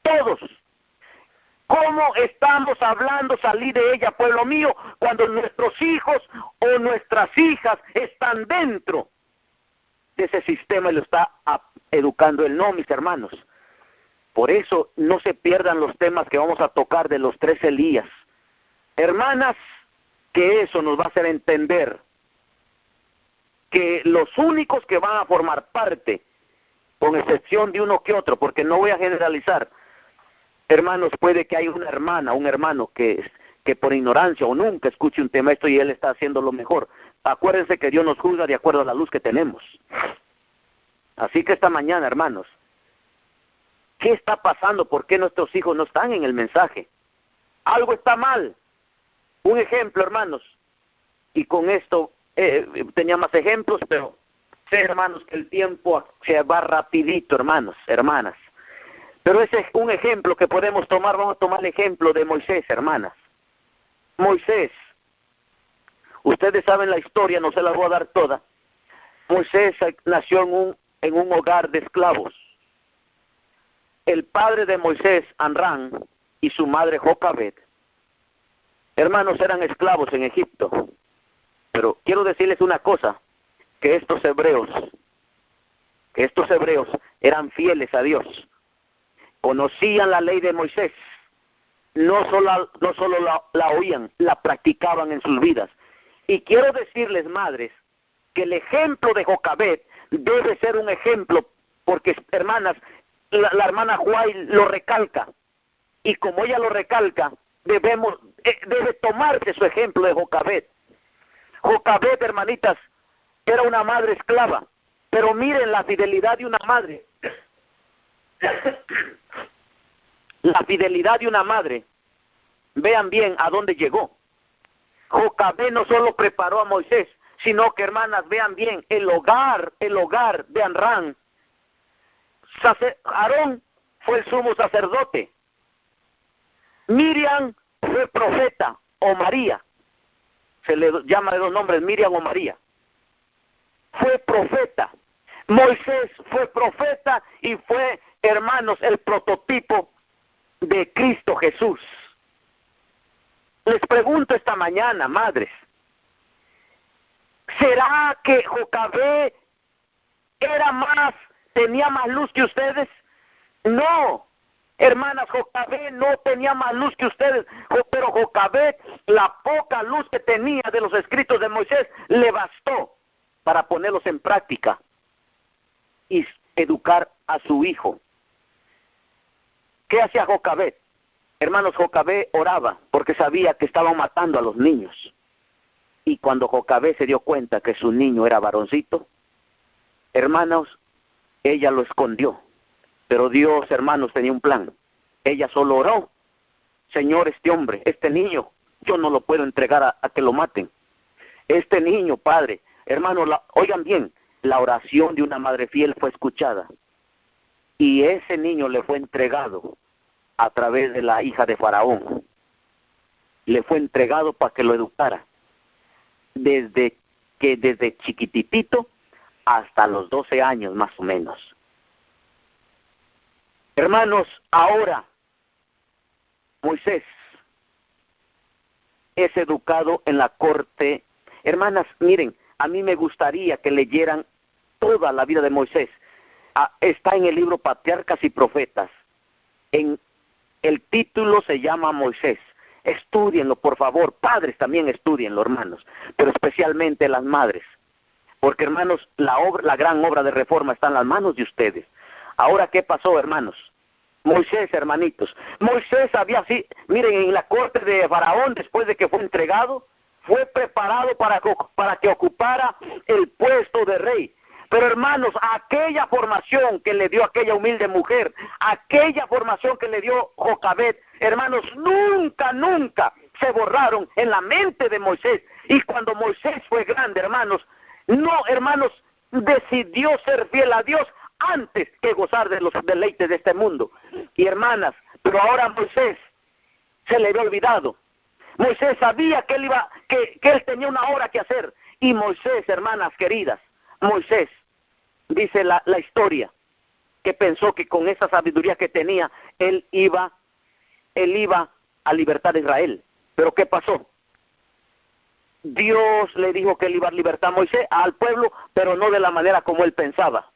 Todos. ¿Cómo estamos hablando salir de ella, pueblo mío, cuando nuestros hijos o nuestras hijas están dentro de ese sistema y lo está educando él? No, mis hermanos. Por eso no se pierdan los temas que vamos a tocar de los 3 Elías. Hermanas, que eso nos va a hacer entender que los únicos que van a formar parte, con excepción de uno que otro, porque no voy a generalizar, hermanos, puede que haya una hermana, un hermano que por ignorancia o nunca escuche un tema esto y él está haciendo lo mejor. Acuérdense que Dios nos juzga de acuerdo a la luz que tenemos. Así que esta mañana, hermanos, ¿qué está pasando? ¿Por qué nuestros hijos no están en el mensaje? Algo está mal. Un ejemplo, hermanos, y con esto tenía más ejemplos, pero sé, hermanos, que el tiempo se va rapidito, hermanos, hermanas. Pero ese es un ejemplo que podemos tomar. Vamos a tomar el ejemplo de Moisés, hermanas. Moisés, ustedes saben la historia, no se la voy a dar toda. Moisés nació en un hogar de esclavos. El padre de Moisés, Amram, y su madre Jocabed, hermanos, eran esclavos en Egipto. Pero quiero decirles una cosa, que estos hebreos eran fieles a Dios. Conocían la ley de Moisés. No solo la oían, la practicaban en sus vidas. Y quiero decirles, madres, que el ejemplo de Jocabed debe ser un ejemplo, porque, hermanas, la hermana Juay lo recalca. Y como ella lo recalca, debe tomarse su ejemplo de Jocabed. Jocabed, hermanitas, era una madre esclava, pero miren la fidelidad de una madre. La fidelidad de una madre. Vean bien a dónde llegó. Jocabed no solo preparó a Moisés, sino que, hermanas, vean bien, el hogar de Amram. Aarón fue el sumo sacerdote. Miriam fue profeta, o María. Se le llama de 2 nombres, Miriam o María. Fue profeta. Moisés fue profeta y fue, hermanos, el prototipo de Cristo Jesús. Les pregunto esta mañana, madres, ¿será que Jocabed tenía más luz que ustedes? No, hermanas, Jocabed no tenía más luz que ustedes, pero Jocabed, la poca luz que tenía de los escritos de Moisés, le bastó para ponerlos en práctica y educar a su hijo. ¿Qué hacía Jocabed? Hermanos, Jocabed oraba porque sabía que estaban matando a los niños. Y cuando Jocabed se dio cuenta que su niño era varoncito, hermanos, ella lo escondió. Pero Dios, hermanos, tenía un plan. Ella solo oró: Señor, este hombre, este niño, yo no lo puedo entregar a que lo maten. Este niño, Padre, hermanos, oigan bien, la oración de una madre fiel fue escuchada. Y ese niño le fue entregado a través de la hija de Faraón. Le fue entregado para que lo educara. Desde chiquititito hasta los 12 años más o menos. Hermanos, ahora Moisés es educado en la corte. Hermanas, miren, a mí me gustaría que leyeran toda la vida de Moisés. Está en el libro Patriarcas y Profetas. El título se llama Moisés. Estúdienlo, por favor. Padres también estúdienlo, hermanos, pero especialmente las madres. Porque, hermanos, la gran obra de reforma está en las manos de ustedes. Ahora, ¿qué pasó, hermanos? Moisés, hermanitos. Moisés miren, en la corte de Faraón, después de que fue entregado, fue preparado para que ocupara el puesto de rey. Pero, hermanos, aquella formación que le dio aquella humilde mujer, aquella formación que le dio Jocabed, hermanos, nunca se borraron en la mente de Moisés. Y cuando Moisés fue grande, hermanos, decidió ser fiel a Dios antes que gozar de los deleites de este mundo. Y, hermanas, pero ahora Moisés se le había olvidado. Moisés sabía que él tenía una obra que hacer. Y Moisés, hermanas queridas, Moisés, dice la historia, que pensó que con esa sabiduría que tenía, él iba a libertar a Israel. Pero ¿qué pasó? Dios le dijo que él iba a libertar a Moisés, al pueblo, pero no de la manera como él pensaba.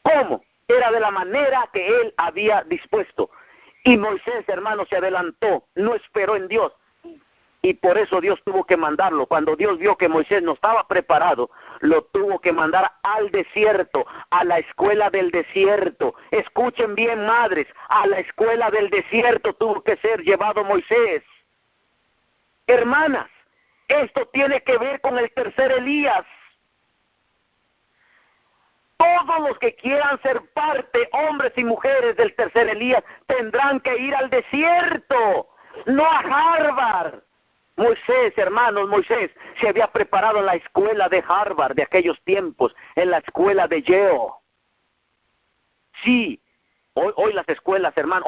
¿Cómo? Era de la manera que él había dispuesto. Y Moisés, hermano, se adelantó, no esperó en Dios. Y por eso Dios tuvo que mandarlo. Cuando Dios vio que Moisés no estaba preparado, lo tuvo que mandar al desierto, a la escuela del desierto. Escuchen bien, madres, a la escuela del desierto tuvo que ser llevado Moisés. Hermanas, esto tiene que ver con el tercer Elías. Todos los que quieran ser parte, hombres y mujeres del tercer Elías, tendrán que ir al desierto, no a Harvard. Moisés, hermanos, Moisés se había preparado en la escuela de Harvard de aquellos tiempos, en la escuela de Yale. Hoy las escuelas, hermanos,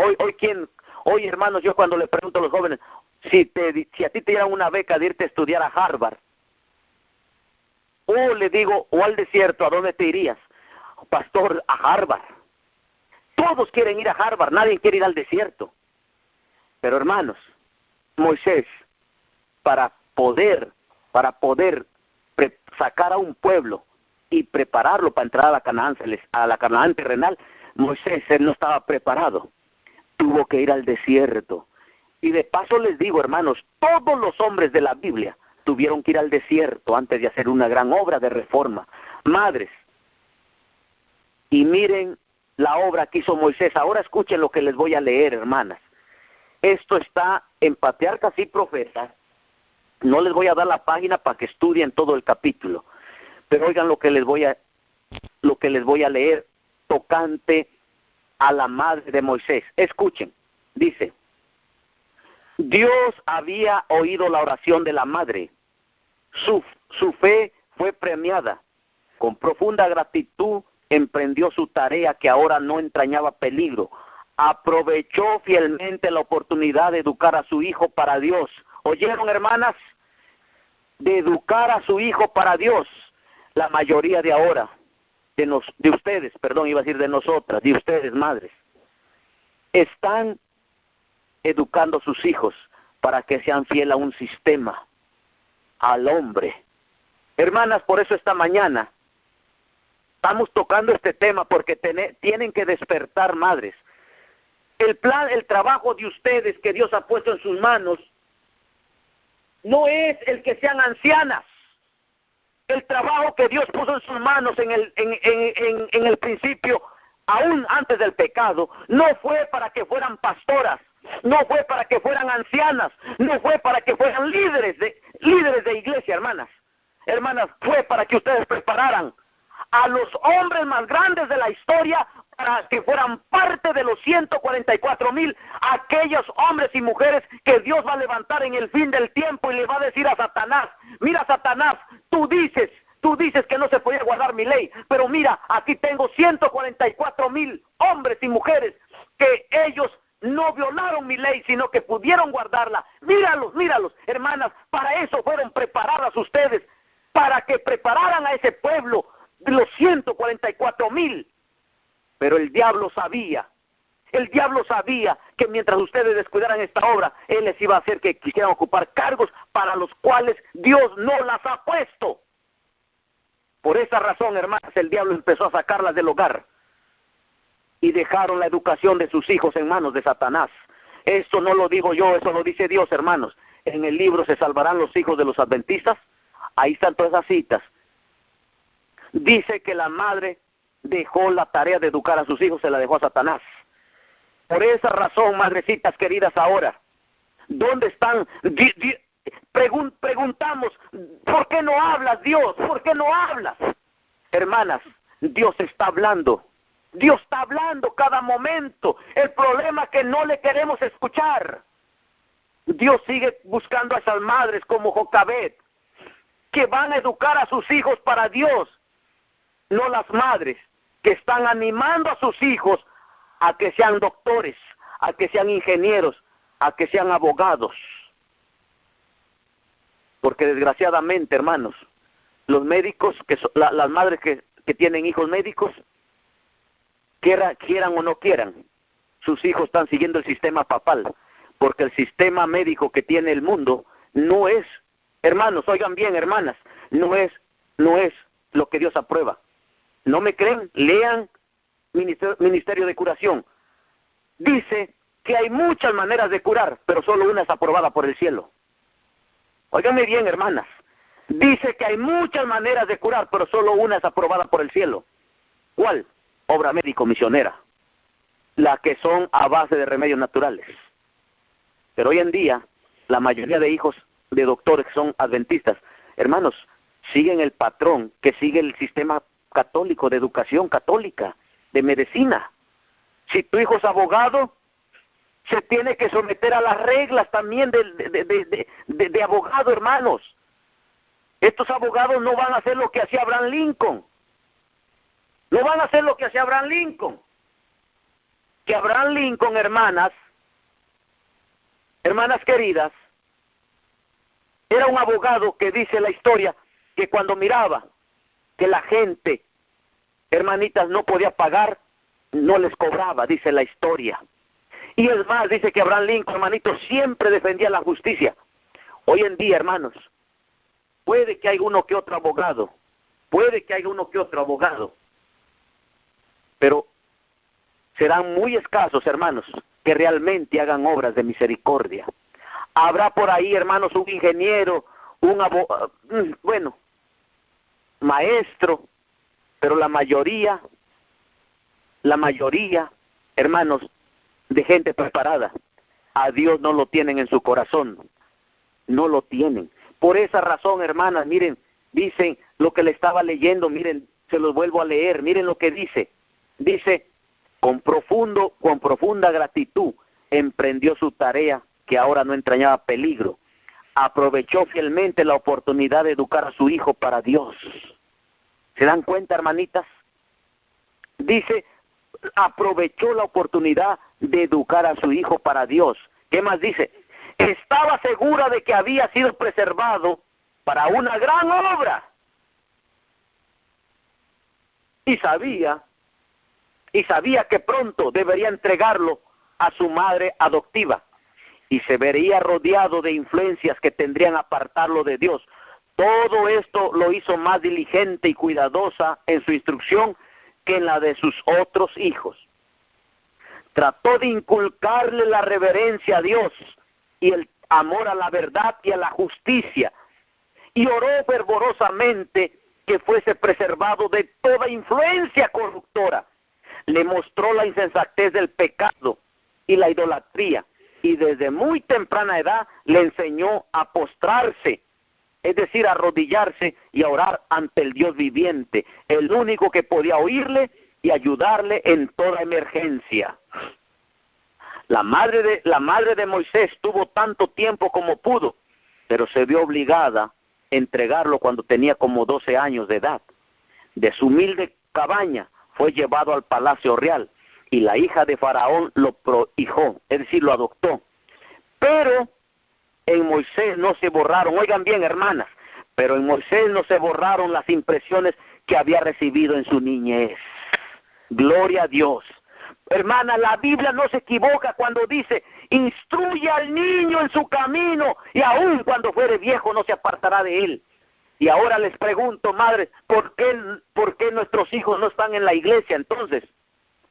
hoy hermanos, yo cuando le pregunto a los jóvenes, si a ti te dieran una beca de irte a estudiar a Harvard, o le digo, o al desierto, ¿a dónde te irías? Pastor, a Harvard. Todos quieren ir a Harvard, nadie quiere ir al desierto. Pero, hermanos, Moisés, para poder sacar a un pueblo y prepararlo para entrar a la Canaán terrenal, Moisés, él no estaba preparado. Tuvo que ir al desierto. Y de paso les digo, hermanos, todos los hombres de la Biblia tuvieron que ir al desierto antes de hacer una gran obra de reforma. Madres, y miren la obra que hizo Moisés. Ahora escuchen lo que les voy a leer, hermanas. Esto está en Patriarcas y Profetas. No les voy a dar la página para que estudien todo el capítulo. Pero oigan lo que les voy a leer tocante a la madre de Moisés. Escuchen, dice: Dios había oído la oración de la madre. Su fe fue premiada. Con profunda gratitud emprendió su tarea que ahora no entrañaba peligro. Aprovechó fielmente la oportunidad de educar a su hijo para Dios. ¿Oyeron, hermanas? De educar a su hijo para Dios. La mayoría de ahora, de ustedes, iba a decir de nosotras, de ustedes, madres, están educando a sus hijos para que sean fieles a un sistema, al hombre. Hermanas, por eso esta mañana estamos tocando este tema porque tienen que despertar, madres. El trabajo de ustedes que Dios ha puesto en sus manos no es el que sean ancianas. El trabajo que Dios puso en sus manos en el principio, aún antes del pecado, no fue para que fueran pastoras, no fue para que fueran ancianas, no fue para que fueran líderes de iglesia, hermanas. Hermanas, fue para que ustedes prepararan a los hombres más grandes de la historia para que fueran parte de los 144,000, aquellos hombres y mujeres que Dios va a levantar en el fin del tiempo y le va a decir a Satanás: mira, Satanás, tú dices que no se podía guardar mi ley, pero mira, aquí tengo 144,000 hombres y mujeres que ellos no violaron mi ley, sino que pudieron guardarla. Míralos, hermanas, para eso fueron preparadas ustedes, para que prepararan a ese pueblo de los 144,000. Pero el diablo sabía que mientras ustedes descuidaran esta obra, él les iba a hacer que quisieran ocupar cargos para los cuales Dios no las ha puesto. Por esa razón, hermanas, el diablo empezó a sacarlas del hogar y dejaron la educación de sus hijos en manos de Satanás. Esto no lo digo yo, eso lo dice Dios, hermanos. En el libro Se salvarán los hijos de los adventistas, ahí están todas esas citas. Dice que la madre dejó la tarea de educar a sus hijos, se la dejó a Satanás. Por esa razón, madrecitas queridas, ahora, ¿dónde están? Preguntamos, ¿por qué no hablas, Dios? ¿Por qué no hablas? Hermanas, Dios está hablando. Dios está hablando cada momento. El problema es que no le queremos escuchar. Dios sigue buscando a esas madres como Jocabed, que van a educar a sus hijos para Dios. No las madres que están animando a sus hijos a que sean doctores, a que sean ingenieros, a que sean abogados. Porque desgraciadamente, hermanos, los médicos, las madres que tienen hijos médicos, quieran o no quieran, sus hijos están siguiendo el sistema papal, porque el sistema médico que tiene el mundo no es, hermanos, oigan bien, hermanas, no es lo que Dios aprueba. ¿No me creen? Lean Ministerio de Curación. Dice que hay muchas maneras de curar, pero solo una es aprobada por el cielo. Óiganme bien, hermanas. Dice que hay muchas maneras de curar, pero solo una es aprobada por el cielo. ¿Cuál? Obra médico-misionera. La que son a base de remedios naturales. Pero hoy en día, la mayoría de hijos de doctores que son adventistas, hermanos, siguen el patrón que sigue el sistema católico, de educación católica, de medicina. Si tu hijo es abogado, se tiene que someter a las reglas también de abogado, hermanos. Estos abogados no van a hacer lo que hacía Abraham Lincoln. No van a hacer lo que hacía Abraham Lincoln. Que Abraham Lincoln, hermanas queridas, era un abogado que dice la historia que cuando miraba que la gente, hermanitas, no podía pagar, no les cobraba, dice la historia. Y es más, dice que Abraham Lincoln, hermanitos, siempre defendía la justicia. Hoy en día, hermanos, puede que haya uno que otro abogado, pero serán muy escasos, hermanos, que realmente hagan obras de misericordia. Habrá por ahí, hermanos, un ingeniero, un abogado, maestro, pero la mayoría, hermanos, de gente preparada, a Dios no lo tienen en su corazón, no lo tienen. Por esa razón, hermanas, miren, dicen lo que le estaba leyendo, miren, se los vuelvo a leer, miren lo que dice. Dice, con profunda gratitud, emprendió su tarea que ahora no entrañaba peligro. Aprovechó fielmente la oportunidad de educar a su hijo para Dios. ¿Se dan cuenta, hermanitas? Dice, aprovechó la oportunidad de educar a su hijo para Dios. ¿Qué más dice? Estaba segura de que había sido preservado para una gran obra. Y sabía que pronto debería entregarlo a su madre adoptiva. Y se vería rodeado de influencias que tendrían a apartarlo de Dios. Todo esto lo hizo más diligente y cuidadosa en su instrucción que en la de sus otros hijos. Trató de inculcarle la reverencia a Dios y el amor a la verdad y a la justicia, y oró fervorosamente que fuese preservado de toda influencia corruptora. Le mostró la insensatez del pecado y la idolatría, y desde muy temprana edad le enseñó a postrarse, es decir, a arrodillarse y a orar ante el Dios viviente, el único que podía oírle y ayudarle en toda emergencia. La madre de Moisés tuvo tanto tiempo como pudo, pero se vio obligada a entregarlo cuando tenía como 12 años de edad. De su humilde cabaña fue llevado al palacio real, y la hija de Faraón lo prohijó, es decir, lo adoptó. Pero en Moisés no se borraron, oigan bien, hermanas, pero en Moisés no se borraron las impresiones que había recibido en su niñez. Gloria a Dios. Hermana, la Biblia no se equivoca cuando dice: instruye al niño en su camino, y aun cuando fuere viejo no se apartará de él. Y ahora les pregunto, madres, ¿por qué nuestros hijos no están en la iglesia entonces?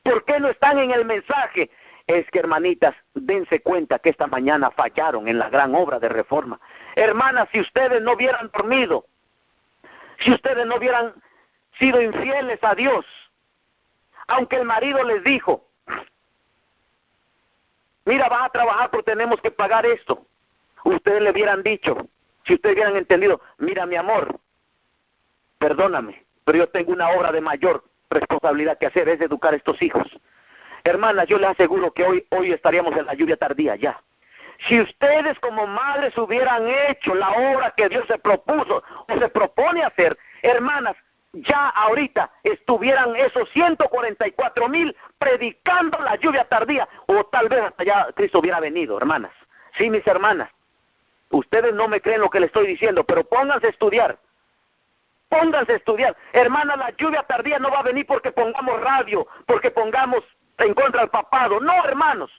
¿Por qué no están en el mensaje? Es que, hermanitas, dense cuenta que esta mañana fallaron en la gran obra de reforma. Hermanas, si ustedes no hubieran dormido, si ustedes no hubieran sido infieles a Dios, aunque el marido les dijo: mira, vas a trabajar porque tenemos que pagar esto, ustedes le hubieran dicho, si ustedes hubieran entendido: mira, mi amor, perdóname, pero yo tengo una obra de mayor responsabilidad que hacer, es educar a estos hijos. Hermanas, yo les aseguro que hoy estaríamos en la lluvia tardía ya. Si ustedes como madres hubieran hecho la obra que Dios se propuso o se propone hacer, hermanas, ya ahorita estuvieran esos 144,000 predicando la lluvia tardía, o tal vez hasta ya Cristo hubiera venido, hermanas. Sí, mis hermanas, ustedes no me creen lo que les estoy diciendo, pero pónganse a estudiar. Pónganse a estudiar. Hermanas, la lluvia tardía no va a venir porque pongamos radio, porque pongamos en contra del papado. No, hermanos.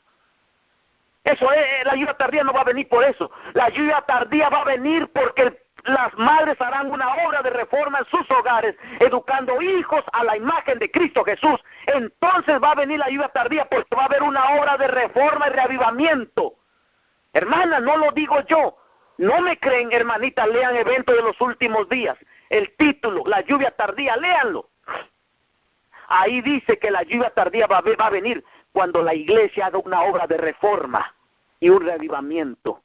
Eso es, la lluvia tardía no va a venir por eso. La lluvia tardía va a venir porque las madres harán una obra de reforma en sus hogares, educando hijos a la imagen de Cristo Jesús. Entonces va a venir la lluvia tardía porque va a haber una obra de reforma y reavivamiento. Hermanas, no lo digo yo. No me creen, hermanitas, lean Eventos de los Últimos Días. El título, la lluvia tardía, léanlo. Ahí dice que la lluvia tardía va a venir cuando la iglesia haga una obra de reforma y un reavivamiento.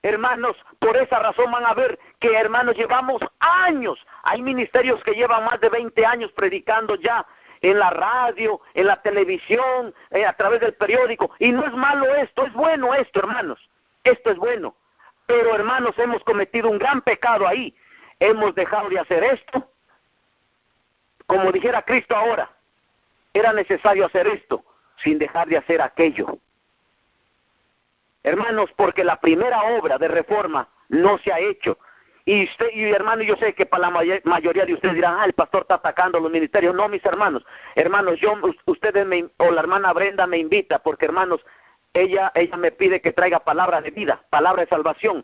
Hermanos, por esa razón van a ver que, hermanos, llevamos años. Hay ministerios que llevan más de 20 años predicando ya en la radio, en la televisión, a través del periódico. Y no es malo esto, es bueno esto, hermanos. Esto es bueno. Pero, hermanos, hemos cometido un gran pecado ahí. Hemos dejado de hacer esto. Como dijera Cristo ahora, era necesario hacer esto sin dejar de hacer aquello. Hermanos, porque la primera obra de reforma no se ha hecho. Y usted, y hermano, yo sé que para la mayoría de ustedes dirán: el pastor está atacando los ministerios. No, mis hermanos. Hermanos, ustedes o la hermana Brenda me invita, porque, hermanos, ella me pide que traiga palabra de vida, palabra de salvación,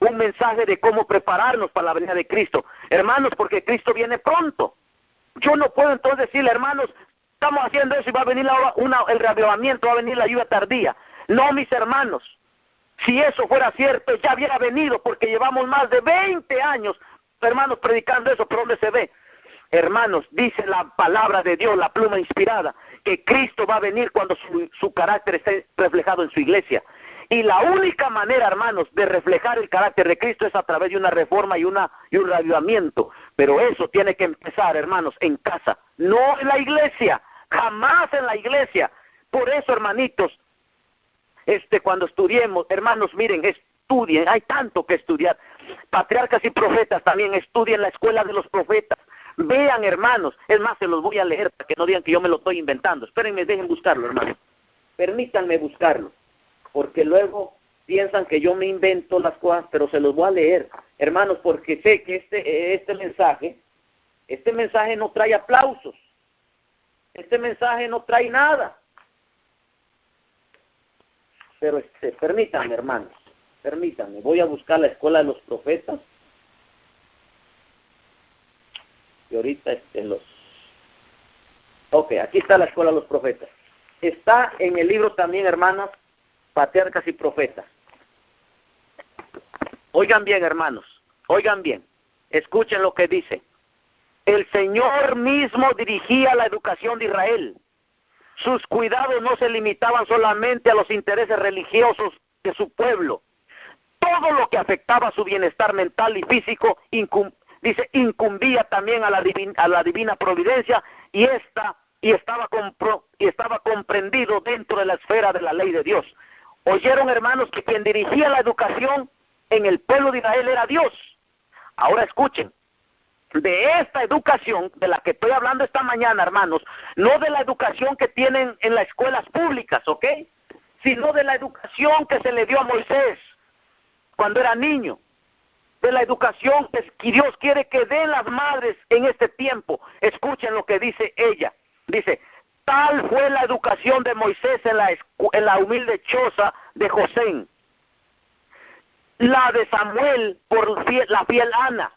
un mensaje de cómo prepararnos para la venida de Cristo. Hermanos, porque Cristo viene pronto. Yo no puedo entonces decirle: hermanos, estamos haciendo eso y va a venir el reavivamiento, va a venir la lluvia tardía. No, mis hermanos. Si eso fuera cierto, ya hubiera venido, porque llevamos más de 20 años, hermanos, predicando eso. ¿Por dónde se ve? Hermanos, dice la palabra de Dios, la pluma inspirada, que Cristo va a venir cuando su carácter esté reflejado en su iglesia. Y la única manera, hermanos, de reflejar el carácter de Cristo es a través de una reforma y un reavivamiento. Pero eso tiene que empezar, hermanos, en casa, no en la iglesia, jamás en la iglesia. Por eso, hermanitos, cuando estudiemos, hermanos, miren, estudien, hay tanto que estudiar. Patriarcas y profetas también estudien la escuela de los profetas. Vean, hermanos, es más, se los voy a leer para que no digan que yo me lo estoy inventando. Espérenme, dejen buscarlo, hermanos. Permítanme buscarlo, porque luego piensan que yo me invento las cosas, pero se los voy a leer, hermanos, porque sé que este mensaje no trae aplausos. Este mensaje no trae nada. Pero permítanme, hermanos, permítanme, voy a buscar la escuela de los profetas Y ahorita en los... Ok, aquí está la escuela de los profetas. Está en el libro también, hermanas, Patriarcas y Profetas. Oigan bien, hermanos, oigan bien. Escuchen lo que dice. El Señor mismo dirigía la educación de Israel. Sus cuidados no se limitaban solamente a los intereses religiosos de su pueblo. Todo lo que afectaba su bienestar mental y físico, incumbía también a la divina providencia y estaba comprendido dentro de la esfera de la ley de Dios. Oyeron, hermanos, que quien dirigía la educación en el pueblo de Israel era Dios. Ahora escuchen. De esta educación de la que estoy hablando esta mañana, hermanos, no de la educación que tienen en las escuelas públicas, ¿ok? Sino de la educación que se le dio a Moisés cuando era niño, de la educación que Dios quiere que den las madres en este tiempo. Escuchen lo que dice ella. Dice, tal fue la educación de Moisés en la humilde choza de José, la de Samuel por la fiel Ana,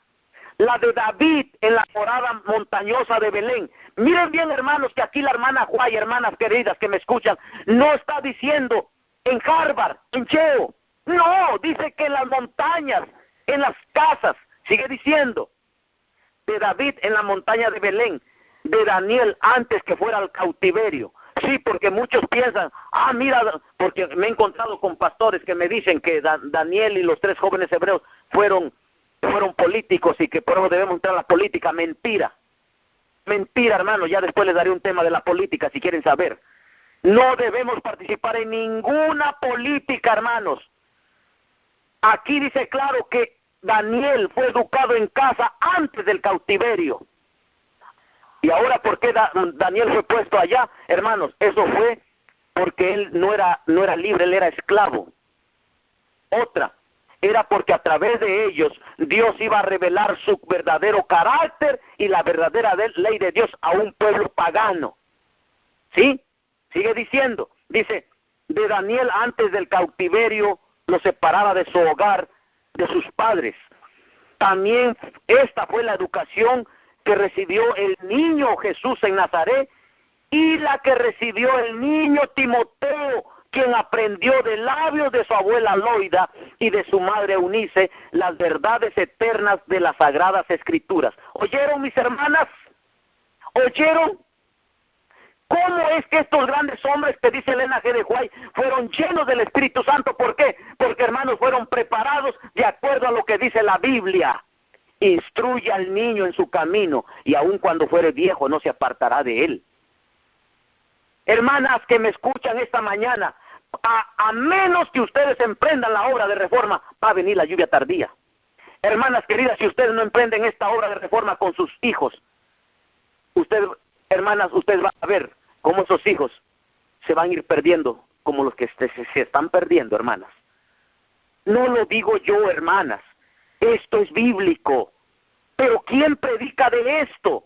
la de David en la morada montañosa de Belén. Miren bien, hermanos, que aquí la hermana Juay, hermanas queridas que me escuchan, no está diciendo en Harvard, en Cheo. No, dice que en las montañas, en las casas, sigue diciendo, de David en la montaña de Belén, de Daniel antes que fuera al cautiverio. Sí, porque muchos piensan, mira, porque me he encontrado con pastores que me dicen que Daniel y los 3 jóvenes hebreos fueron políticos y que por eso debemos entrar a la política. Mentira, hermano, ya después les daré un tema de la política si quieren saber. No debemos participar en ninguna política, hermanos. Aquí dice claro que Daniel fue educado en casa antes del cautiverio. Y ahora, ¿por qué Daniel fue puesto allá? Hermanos, eso fue porque él no era libre, él era esclavo. Otra, era porque a través de ellos Dios iba a revelar su verdadero carácter y la verdadera ley de Dios a un pueblo pagano. ¿Sí? Sigue diciendo, dice, de Daniel antes del cautiverio lo separaba de su hogar, de sus padres. También esta fue la educación que recibió el niño Jesús en Nazaret y la que recibió el niño Timoteo, quien aprendió de labios de su abuela Loida y de su madre Eunice las verdades eternas de las Sagradas Escrituras. ¿Oyeron, mis hermanas? ¿Oyeron? ¿Cómo es que estos grandes hombres que dice Elena G. de White fueron llenos del Espíritu Santo? ¿Por qué? Porque, hermanos, fueron preparados de acuerdo a lo que dice la Biblia. Instruye al niño en su camino y aun cuando fuere viejo no se apartará de él. Hermanas que me escuchan esta mañana, a menos que ustedes emprendan la obra de reforma, va a venir la lluvia tardía. Hermanas queridas, si ustedes no emprenden esta obra de reforma con sus hijos, hermanas, ustedes van a ver cómo esos hijos se van a ir perdiendo, como los que se están perdiendo, hermanas. No lo digo yo, hermanas, esto es bíblico. Pero ¿quién predica de esto?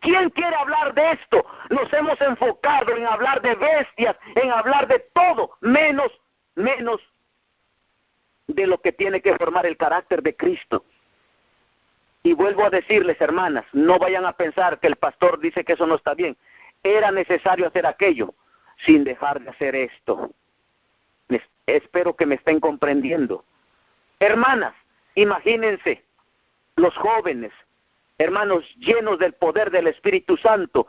¿Quién quiere hablar de esto? Nos hemos enfocado en hablar de bestias, en hablar de todo, menos de lo que tiene que formar el carácter de Cristo. Y vuelvo a decirles, hermanas, no vayan a pensar que el pastor dice que eso no está bien. Era necesario hacer aquello sin dejar de hacer esto. Espero que me estén comprendiendo. Hermanas, imagínense, los jóvenes, hermanos, llenos del poder del Espíritu Santo,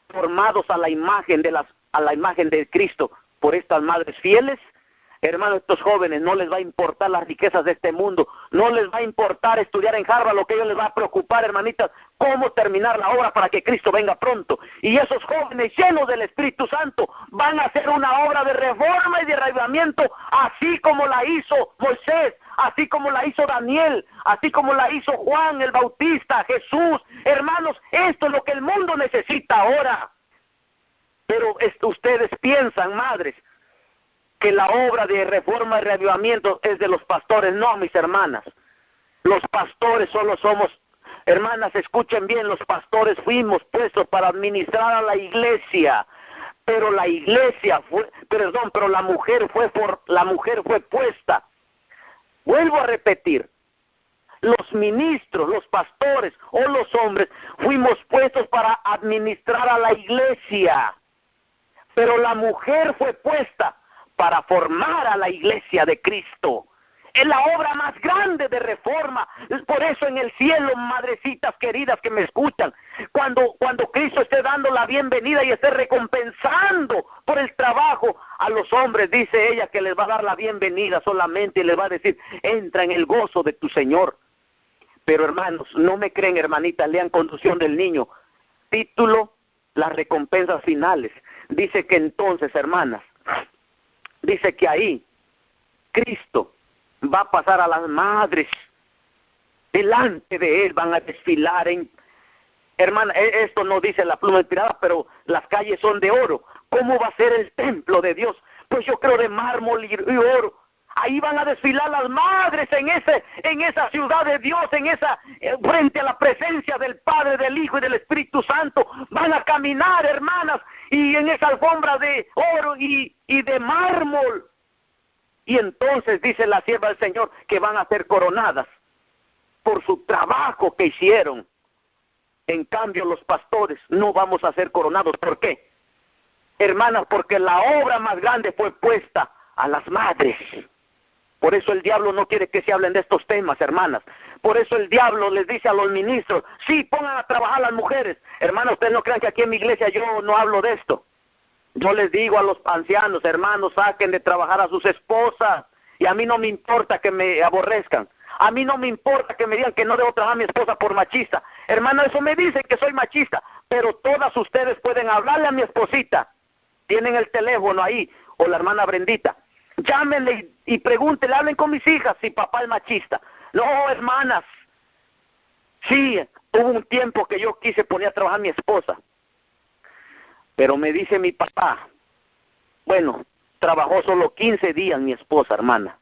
formados a la imagen de Cristo por estas madres fieles. Hermanos, estos jóvenes no les va a importar las riquezas de este mundo, no les va a importar estudiar en Harvard, lo que a ellos les va a preocupar, hermanitas, cómo terminar la obra para que Cristo venga pronto. Y esos jóvenes llenos del Espíritu Santo van a hacer una obra de reforma y de avivamiento, así como la hizo Moisés, así como la hizo Daniel, así como la hizo Juan el Bautista, Jesús. Hermanos, esto es lo que el mundo necesita ahora. Pero ustedes piensan, madres, que la obra de reforma y reavivamiento es de los pastores. No, mis hermanas. Los pastores solo somos, hermanas, escuchen bien, los pastores fuimos puestos para administrar a la iglesia. Pero la iglesia pero la mujer fue puesta. Vuelvo a repetir. los ministros, los pastores o los hombres fuimos puestos para administrar a la iglesia, pero la mujer fue puesta para formar a la iglesia de Cristo. Es la obra más grande de reforma. Por eso en el cielo, madrecitas queridas que me escuchan, cuando Cristo esté dando la bienvenida y esté recompensando por el trabajo a los hombres, dice ella que les va a dar la bienvenida solamente y les va a decir, entra en el gozo de tu Señor. Pero hermanos, no me creen, hermanitas, lean Conducción del Niño. Título, las recompensas finales. Dice que entonces, hermanas, dice que ahí Cristo va a pasar a las madres, delante de Él van a desfilar hermana, esto no dice la pluma inspirada, pero las calles son de oro. ¿Cómo va a ser el templo de Dios? Pues yo creo de mármol y oro. Ahí van a desfilar las madres en esa ciudad de Dios, frente a la presencia del Padre, del Hijo y del Espíritu Santo. Van a caminar, hermanas, y en esa alfombra de oro y de mármol. Y entonces dice la sierva del Señor que van a ser coronadas por su trabajo que hicieron. En cambio, los pastores no vamos a ser coronados. ¿Por qué? Hermanas, porque la obra más grande fue puesta a las madres. Por eso el diablo no quiere que se hablen de estos temas, hermanas. Por eso el diablo les dice a los ministros, sí, pongan a trabajar las mujeres. Hermanos, ustedes no crean que aquí en mi iglesia yo no hablo de esto. Yo les digo a los ancianos, hermanos, saquen de trabajar a sus esposas. Y a mí no me importa que me aborrezcan. A mí no me importa que me digan que no debo trabajar a mi esposa por machista. Hermano, eso me dicen que soy machista. Pero todas ustedes pueden hablarle a mi esposita. Tienen el teléfono ahí, o la hermana Brendita. Llámenle y pregúntenle, hablen con mis hijas si papá es machista. No, hermanas. Sí, hubo un tiempo que yo quise poner a trabajar a mi esposa. Pero me dice mi papá, bueno, trabajó solo 15 días mi esposa, hermana,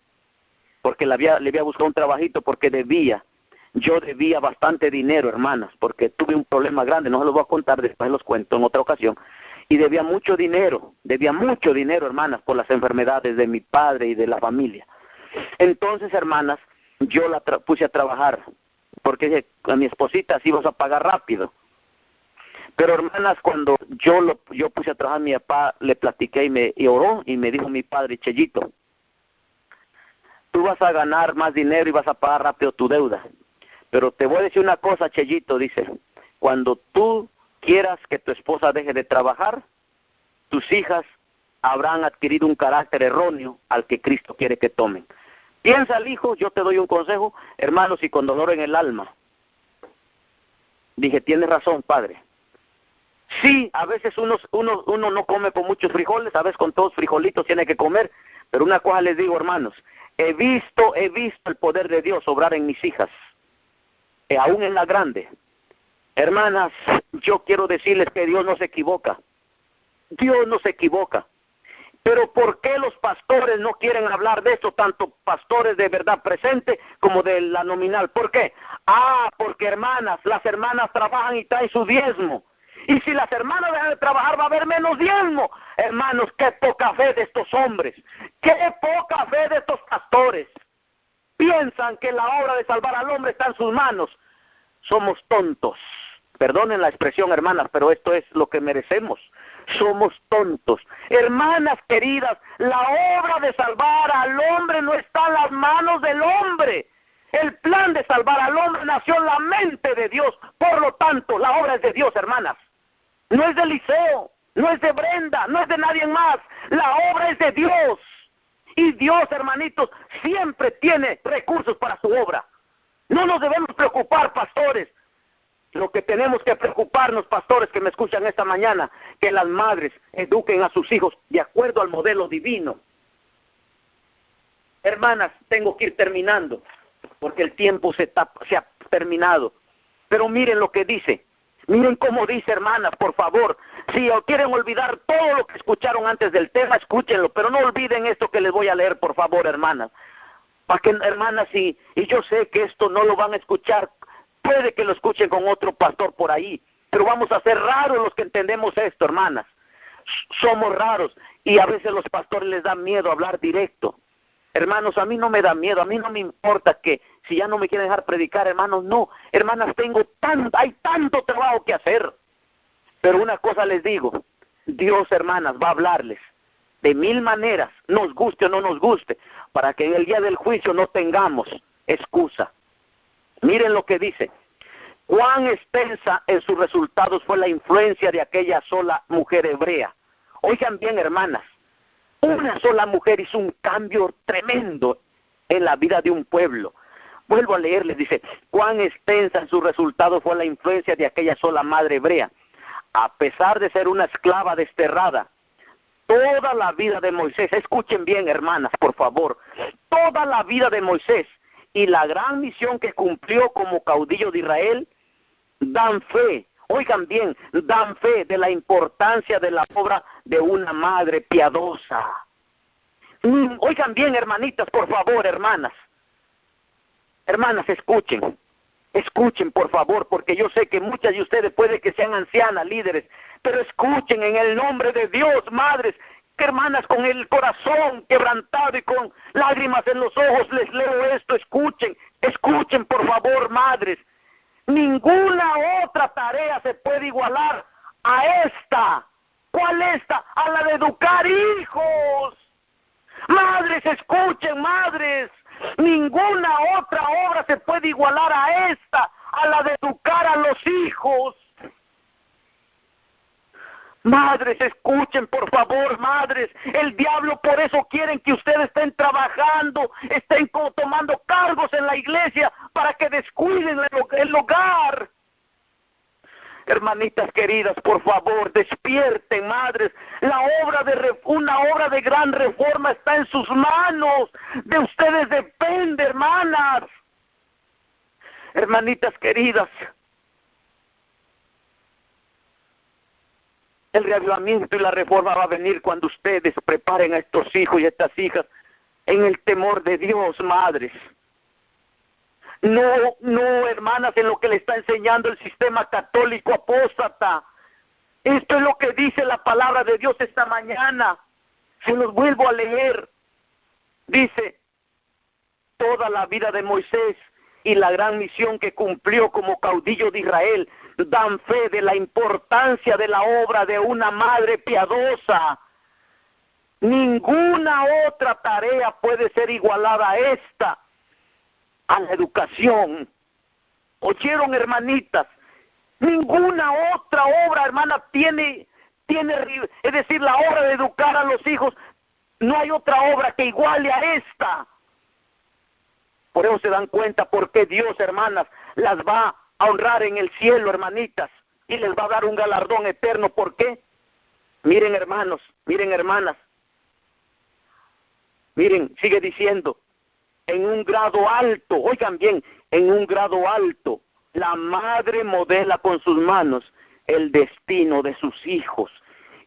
porque le había buscado un trabajito porque yo debía bastante dinero, hermanas, porque tuve un problema grande, no se los voy a contar, después los cuento en otra ocasión, y debía mucho dinero, hermanas, por las enfermedades de mi padre y de la familia. Entonces, hermanas, yo la puse a trabajar, porque a mi esposita así vas a pagar rápido. Pero hermanas, cuando yo puse a trabajar a mi papá, le platiqué y oró y me dijo mi padre, Chellito, tú vas a ganar más dinero y vas a pagar rápido tu deuda. Pero te voy a decir una cosa, Chellito, dice, cuando tú quieras que tu esposa deje de trabajar, tus hijas habrán adquirido un carácter erróneo al que Cristo quiere que tomen. Piensa al hijo, yo te doy un consejo, hermanos, y con dolor en el alma. Dije, tienes razón, padre. Sí, a veces uno no come con muchos frijoles, a veces con todos frijolitos tiene que comer, pero una cosa les digo, hermanos, he visto el poder de Dios obrar en mis hijas, aún en la grande. Hermanas, yo quiero decirles que Dios no se equivoca. Dios no se equivoca. Pero ¿por qué los pastores no quieren hablar de esto? Tanto pastores de verdad presente como de la nominal. ¿Por qué? Porque hermanas, las hermanas trabajan y traen su diezmo. Y si las hermanas dejan de trabajar va a haber menos diezmo. Hermanos, qué poca fe de estos hombres. Qué poca fe de estos pastores. Piensan que la obra de salvar al hombre está en sus manos. Somos tontos. Perdonen la expresión, hermanas, pero esto es lo que merecemos. Somos tontos. Hermanas queridas, la obra de salvar al hombre no está en las manos del hombre. El plan de salvar al hombre nació en la mente de Dios. Por lo tanto, la obra es de Dios, hermanas. No es de Eliseo, no es de Brenda, no es de nadie más. La obra es de Dios. Y Dios, hermanitos, siempre tiene recursos para su obra. No nos debemos preocupar, pastores. Lo que tenemos que preocuparnos, pastores que me escuchan esta mañana, que las madres eduquen a sus hijos de acuerdo al modelo divino. Hermanas, tengo que ir terminando, porque el tiempo se ha terminado. Pero miren lo que dice. Miren cómo dice, hermanas, por favor. Si quieren olvidar todo lo que escucharon antes del tema, escúchenlo, pero no olviden esto que les voy a leer, por favor, hermanas. Para que, hermanas, y yo sé que esto no lo van a escuchar, puede que lo escuchen con otro pastor por ahí, pero vamos a ser raros los que entendemos esto, hermanas. Somos raros y a veces los pastores les da miedo hablar directo. Hermanos, a mí no me da miedo, a mí no me importa que Si ya no me quieren dejar predicar, hermanos, no. Hermanas, hay tanto trabajo que hacer. Pero una cosa les digo, Dios, hermanas, va a hablarles de 1000 maneras, nos guste o no nos guste, para que en el día del juicio no tengamos excusa. Miren lo que dice. Cuán extensa en sus resultados fue la influencia de aquella sola mujer hebrea. Oigan bien, hermanas, una sola mujer hizo un cambio tremendo en la vida de un pueblo. Vuelvo a leerles, dice, cuán extensa en sus resultados fue la influencia de aquella sola madre hebrea. A pesar de ser una esclava desterrada, toda la vida de Moisés, escuchen bien, hermanas, por favor, toda la vida de Moisés y la gran misión que cumplió como caudillo de Israel, dan fe, oigan bien, dan fe de la importancia de la obra de una madre piadosa. Oigan bien, hermanitas, por favor, hermanas. Hermanas, escuchen, por favor, porque yo sé que muchas de ustedes puede que sean ancianas, líderes, pero escuchen en el nombre de Dios, madres, que hermanas, con el corazón quebrantado y con lágrimas en los ojos les leo esto, escuchen, por favor, madres. Ninguna otra tarea se puede igualar a esta. ¿Cuál esta? A la de educar hijos. Madres, escuchen, madres. Ninguna otra obra se puede igualar a esta, a la de educar a los hijos. Madres, escuchen, por favor, madres. El diablo por eso quieren que ustedes estén trabajando, estén tomando cargos en la iglesia para que descuiden el hogar. Hermanitas queridas, por favor, despierten, madres. Una obra de gran reforma está en sus manos. De ustedes depende, hermanas. Hermanitas queridas, el reavivamiento y la reforma va a venir cuando ustedes preparen a estos hijos y a estas hijas en el temor de Dios, madres. No, hermanas, en lo que le está enseñando el sistema católico apóstata. Esto es lo que dice la palabra de Dios esta mañana. Se los vuelvo a leer. Dice, toda la vida de Moisés y la gran misión que cumplió como caudillo de Israel dan fe de la importancia de la obra de una madre piadosa. Ninguna otra tarea puede ser igualada a esta, a la educación. ¿Oyeron, hermanitas? Ninguna otra obra, hermana, tiene, es decir, la obra de educar a los hijos, no hay otra obra que iguale a esta. Por eso se dan cuenta por qué Dios, hermanas, las va a honrar en el cielo, hermanitas, y les va a dar un galardón eterno. ¿Por qué? Miren, hermanos, miren, hermanas, miren, sigue diciendo, en un grado alto, oigan bien, en un grado alto, la madre modela con sus manos el destino de sus hijos.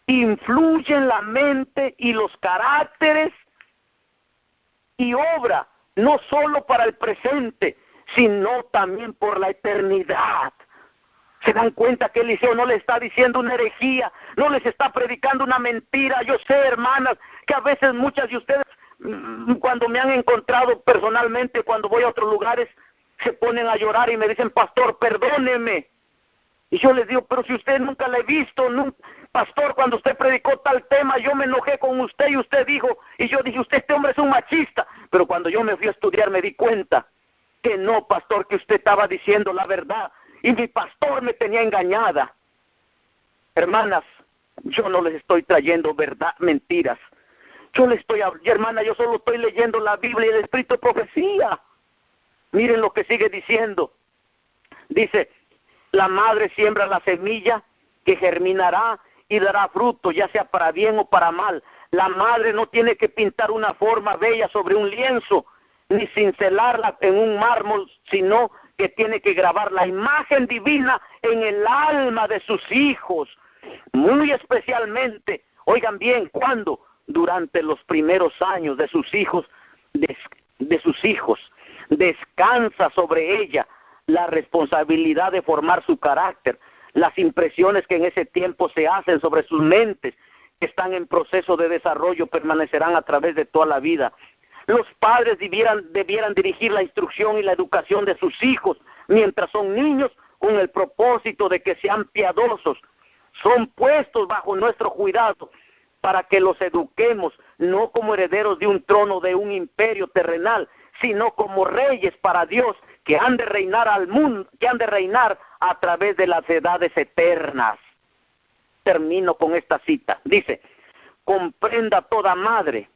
Influye en la mente y los caracteres y obra, no solo para el presente, sino también por la eternidad. ¿Se dan cuenta que Eliseo no le está diciendo una herejía, no les está predicando una mentira? Yo sé, hermanas, que a veces muchas de ustedes, cuando me han encontrado personalmente, cuando voy a otros lugares, se ponen a llorar y me dicen, pastor, perdóneme. Y yo les digo, pero si usted nunca la he visto, pastor, cuando usted predicó tal tema, yo me enojé con usted y usted dijo, y yo dije, este hombre es un machista. Pero cuando yo me fui a estudiar me di cuenta que no, pastor, que usted estaba diciendo la verdad y mi pastor me tenía engañada. Hermanas, yo no les estoy trayendo verdad, mentiras. Hermana, yo solo estoy leyendo la Biblia y el Espíritu de profecía. Miren lo que sigue diciendo. Dice, la madre siembra la semilla que germinará y dará fruto, ya sea para bien o para mal. La madre no tiene que pintar una forma bella sobre un lienzo, ni cincelarla en un mármol, sino que tiene que grabar la imagen divina en el alma de sus hijos. Muy especialmente, oigan bien, ¿cuándo? Durante los primeros años de sus hijos, descansa sobre ella la responsabilidad de formar su carácter. Las impresiones que en ese tiempo se hacen sobre sus mentes, que están en proceso de desarrollo, permanecerán a través de toda la vida. Los padres debieran dirigir la instrucción y la educación de sus hijos mientras son niños, con el propósito de que sean piadosos. Son puestos bajo nuestro cuidado para que los eduquemos, no como herederos de un trono, de un imperio terrenal, sino como reyes para Dios, que han de reinar al mundo, que han de reinar a través de las edades eternas. Termino con esta cita. Dice: comprenda toda madre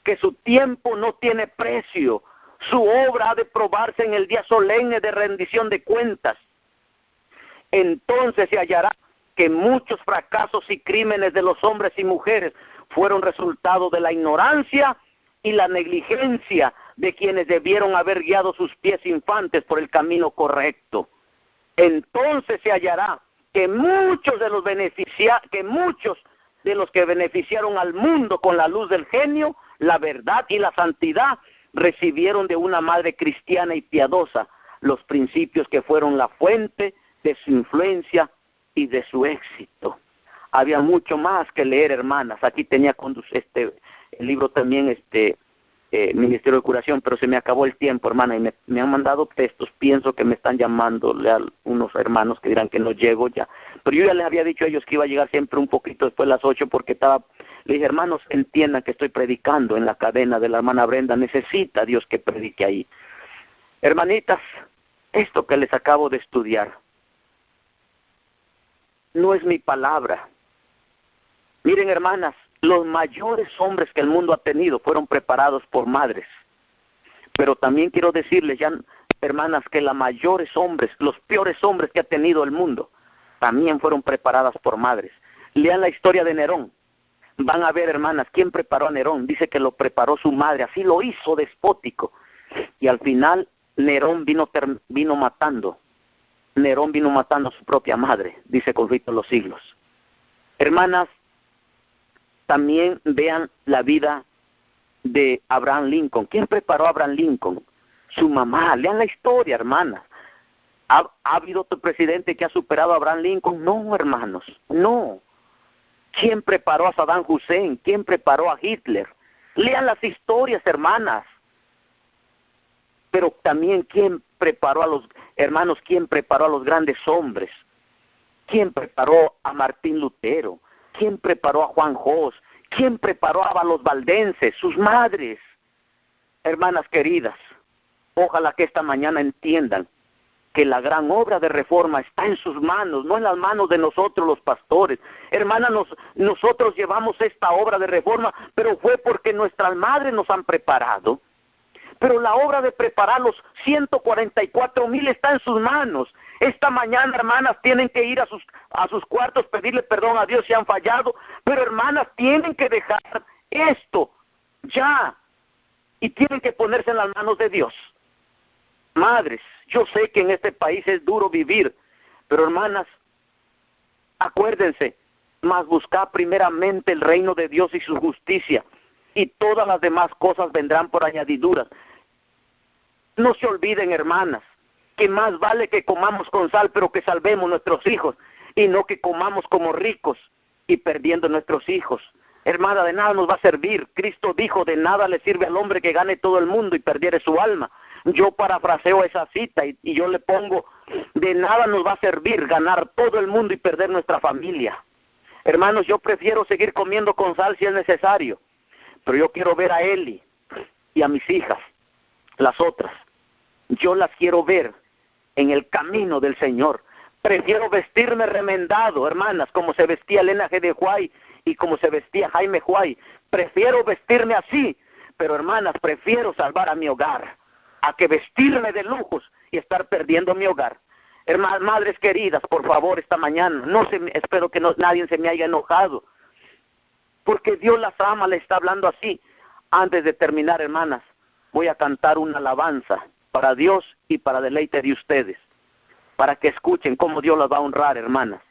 que su tiempo no tiene precio. Su obra ha de probarse en el día solemne de rendición de cuentas. Entonces se hallará que muchos fracasos y crímenes de los hombres y mujeres fueron resultado de la ignorancia y la negligencia de quienes debieron haber guiado sus pies infantes por el camino correcto. Entonces se hallará que muchos de los que beneficiaron al mundo con la luz del genio, la verdad y la santidad, recibieron de una madre cristiana y piadosa los principios que fueron la fuente de su influencia y de su éxito. Había mucho más que leer, hermanas. Aquí tenía el libro también, Ministerio de Curación, pero se me acabó el tiempo, hermana, y me han mandado textos. Pienso que me están llamando a unos hermanos que dirán que no llego ya. Pero yo ya les había dicho a ellos que iba a llegar siempre un poquito después de las 8, porque le dije: hermanos, entiendan que estoy predicando en la cadena de la hermana Brenda. Necesita Dios que predique ahí. Hermanitas, esto que les acabo de estudiar no es mi palabra. Miren, hermanas, los mayores hombres que el mundo ha tenido fueron preparados por madres. Pero también quiero decirles, ya, hermanas, que los peores hombres que ha tenido el mundo, también fueron preparadas por madres. Lean la historia de Nerón. Van a ver, hermanas, quién preparó a Nerón. Dice que lo preparó su madre, así lo hizo despótico. Y al final Nerón vino matando. Nerón vino matando a su propia madre, dice Conflicto de los Siglos. Hermanas, también vean la vida de Abraham Lincoln. ¿Quién preparó a Abraham Lincoln? Su mamá. Lean la historia, hermanas. ¿Ha habido otro presidente que ha superado a Abraham Lincoln? No, hermanos, no. ¿Quién preparó a Saddam Hussein? ¿Quién preparó a Hitler? Lean las historias, hermanas. Pero también, ¿quién preparó a los hermanos? ¿Quién preparó a los grandes hombres? ¿Quién preparó a Martín Lutero? ¿Quién preparó a Juan Jos? ¿Quién preparó a los valdenses? Sus madres. Hermanas queridas, ojalá que esta mañana entiendan que la gran obra de reforma está en sus manos, no en las manos de nosotros los pastores. Hermanas, nosotros llevamos esta obra de reforma, pero fue porque nuestras madres nos han preparado. Pero la obra de preparar los 144,000 está en sus manos. Esta mañana, hermanas, tienen que ir a sus cuartos, pedirle perdón a Dios si han fallado. Pero, hermanas, tienen que dejar esto ya y tienen que ponerse en las manos de Dios. Madres, yo sé que en este país es duro vivir, pero, hermanas, acuérdense, mas buscad primeramente el reino de Dios y su justicia, y todas las demás cosas vendrán por añadiduras. No se olviden, hermanas, que más vale que comamos con sal, pero que salvemos nuestros hijos, y no que comamos como ricos y perdiendo nuestros hijos. Hermana, de nada nos va a servir. Cristo dijo: de nada le sirve al hombre que gane todo el mundo y perdiere su alma. Yo parafraseo esa cita y yo le pongo: de nada nos va a servir ganar todo el mundo y perder nuestra familia. Hermanos, yo prefiero seguir comiendo con sal si es necesario, pero yo quiero ver a Eli y a mis hijas, las otras. Yo las quiero ver en el camino del Señor. Prefiero vestirme remendado, hermanas, como se vestía Elena G. de Huay y como se vestía Jaime Huay. Prefiero vestirme así, pero, hermanas, prefiero salvar a mi hogar a que vestirme de lujos y estar perdiendo mi hogar. Hermanas, madres queridas, por favor, esta mañana, espero que nadie se me haya enojado, porque Dios las ama, le está hablando así. Antes de terminar, hermanas, voy a cantar una alabanza para Dios y para deleite de ustedes, para que escuchen cómo Dios las va a honrar, hermanas.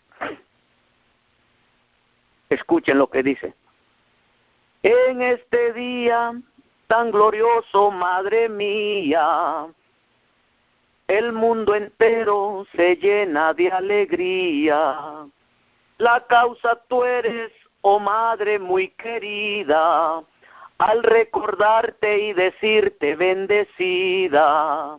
Escuchen lo que dice. En este día tan glorioso, madre mía, el mundo entero se llena de alegría. La causa tú eres, Oh Madre muy querida, al recordarte y decirte bendecida,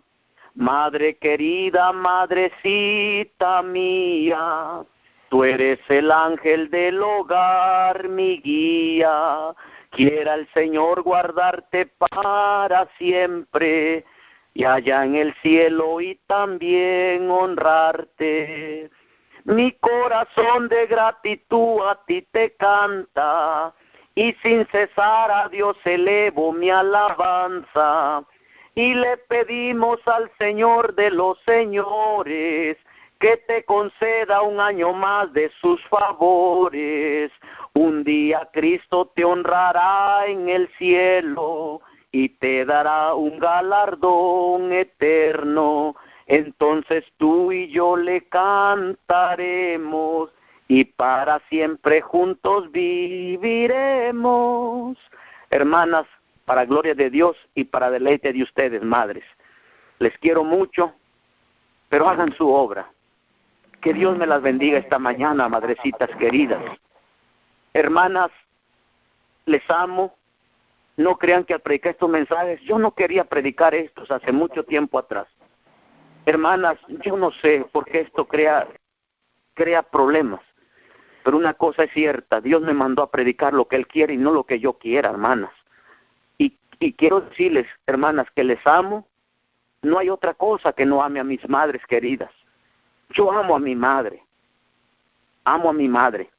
Madre querida, madrecita mía, tú eres el ángel del hogar, mi guía. Quiera el Señor guardarte para siempre, y allá en el cielo y también honrarte. Mi corazón de gratitud a ti te canta, y sin cesar a Dios elevo mi alabanza. Y le pedimos al Señor de los señores que te conceda un año más de sus favores. Un día Cristo te honrará en el cielo y te dará un galardón eterno. Entonces tú y yo le cantaremos y para siempre juntos viviremos. Hermanas, para gloria de Dios y para deleite de ustedes, madres, les quiero mucho, pero hagan su obra. Que Dios me las bendiga esta mañana, madrecitas queridas. Hermanas, les amo. No crean que al predicar estos mensajes, yo no quería predicar estos hace mucho tiempo atrás. Hermanas, yo no sé por qué esto crea problemas, pero una cosa es cierta, Dios me mandó a predicar lo que Él quiere y no lo que yo quiera, hermanas. Y quiero decirles, hermanas, que les amo. No hay otra cosa que no ame a mis madres queridas. Yo amo a mi madre. Amo a mi madre.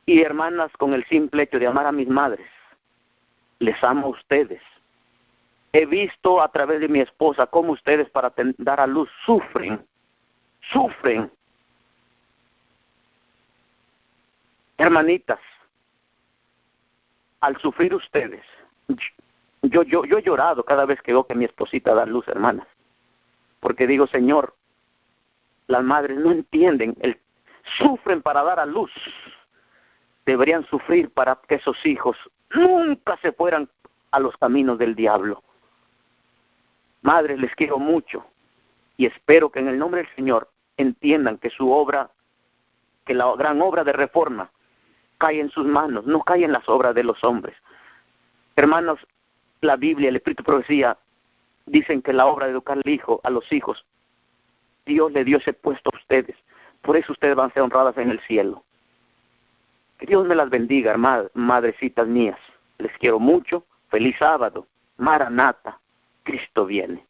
Y hermanas, con el simple hecho de amar a mis madres, les amo a ustedes. He visto a través de mi esposa cómo ustedes para dar a luz sufren. Hermanitas, al sufrir ustedes, yo he llorado cada vez que veo que mi esposita da luz, hermanas. Porque digo, Señor, las madres no entienden, sufren para dar a luz. Deberían sufrir para que esos hijos nunca se fueran a los caminos del diablo. Madres, les quiero mucho y espero que en el nombre del Señor entiendan que su obra, que la gran obra de reforma cae en sus manos, no cae en las obras de los hombres. Hermanos, la Biblia, el Espíritu de Profecía dicen que la obra de educar a los hijos, Dios le dio ese puesto a ustedes. Por eso ustedes van a ser honradas en el cielo. Que Dios me las bendiga, madrecitas mías. Les quiero mucho. Feliz sábado. Maranata. Cristo viene.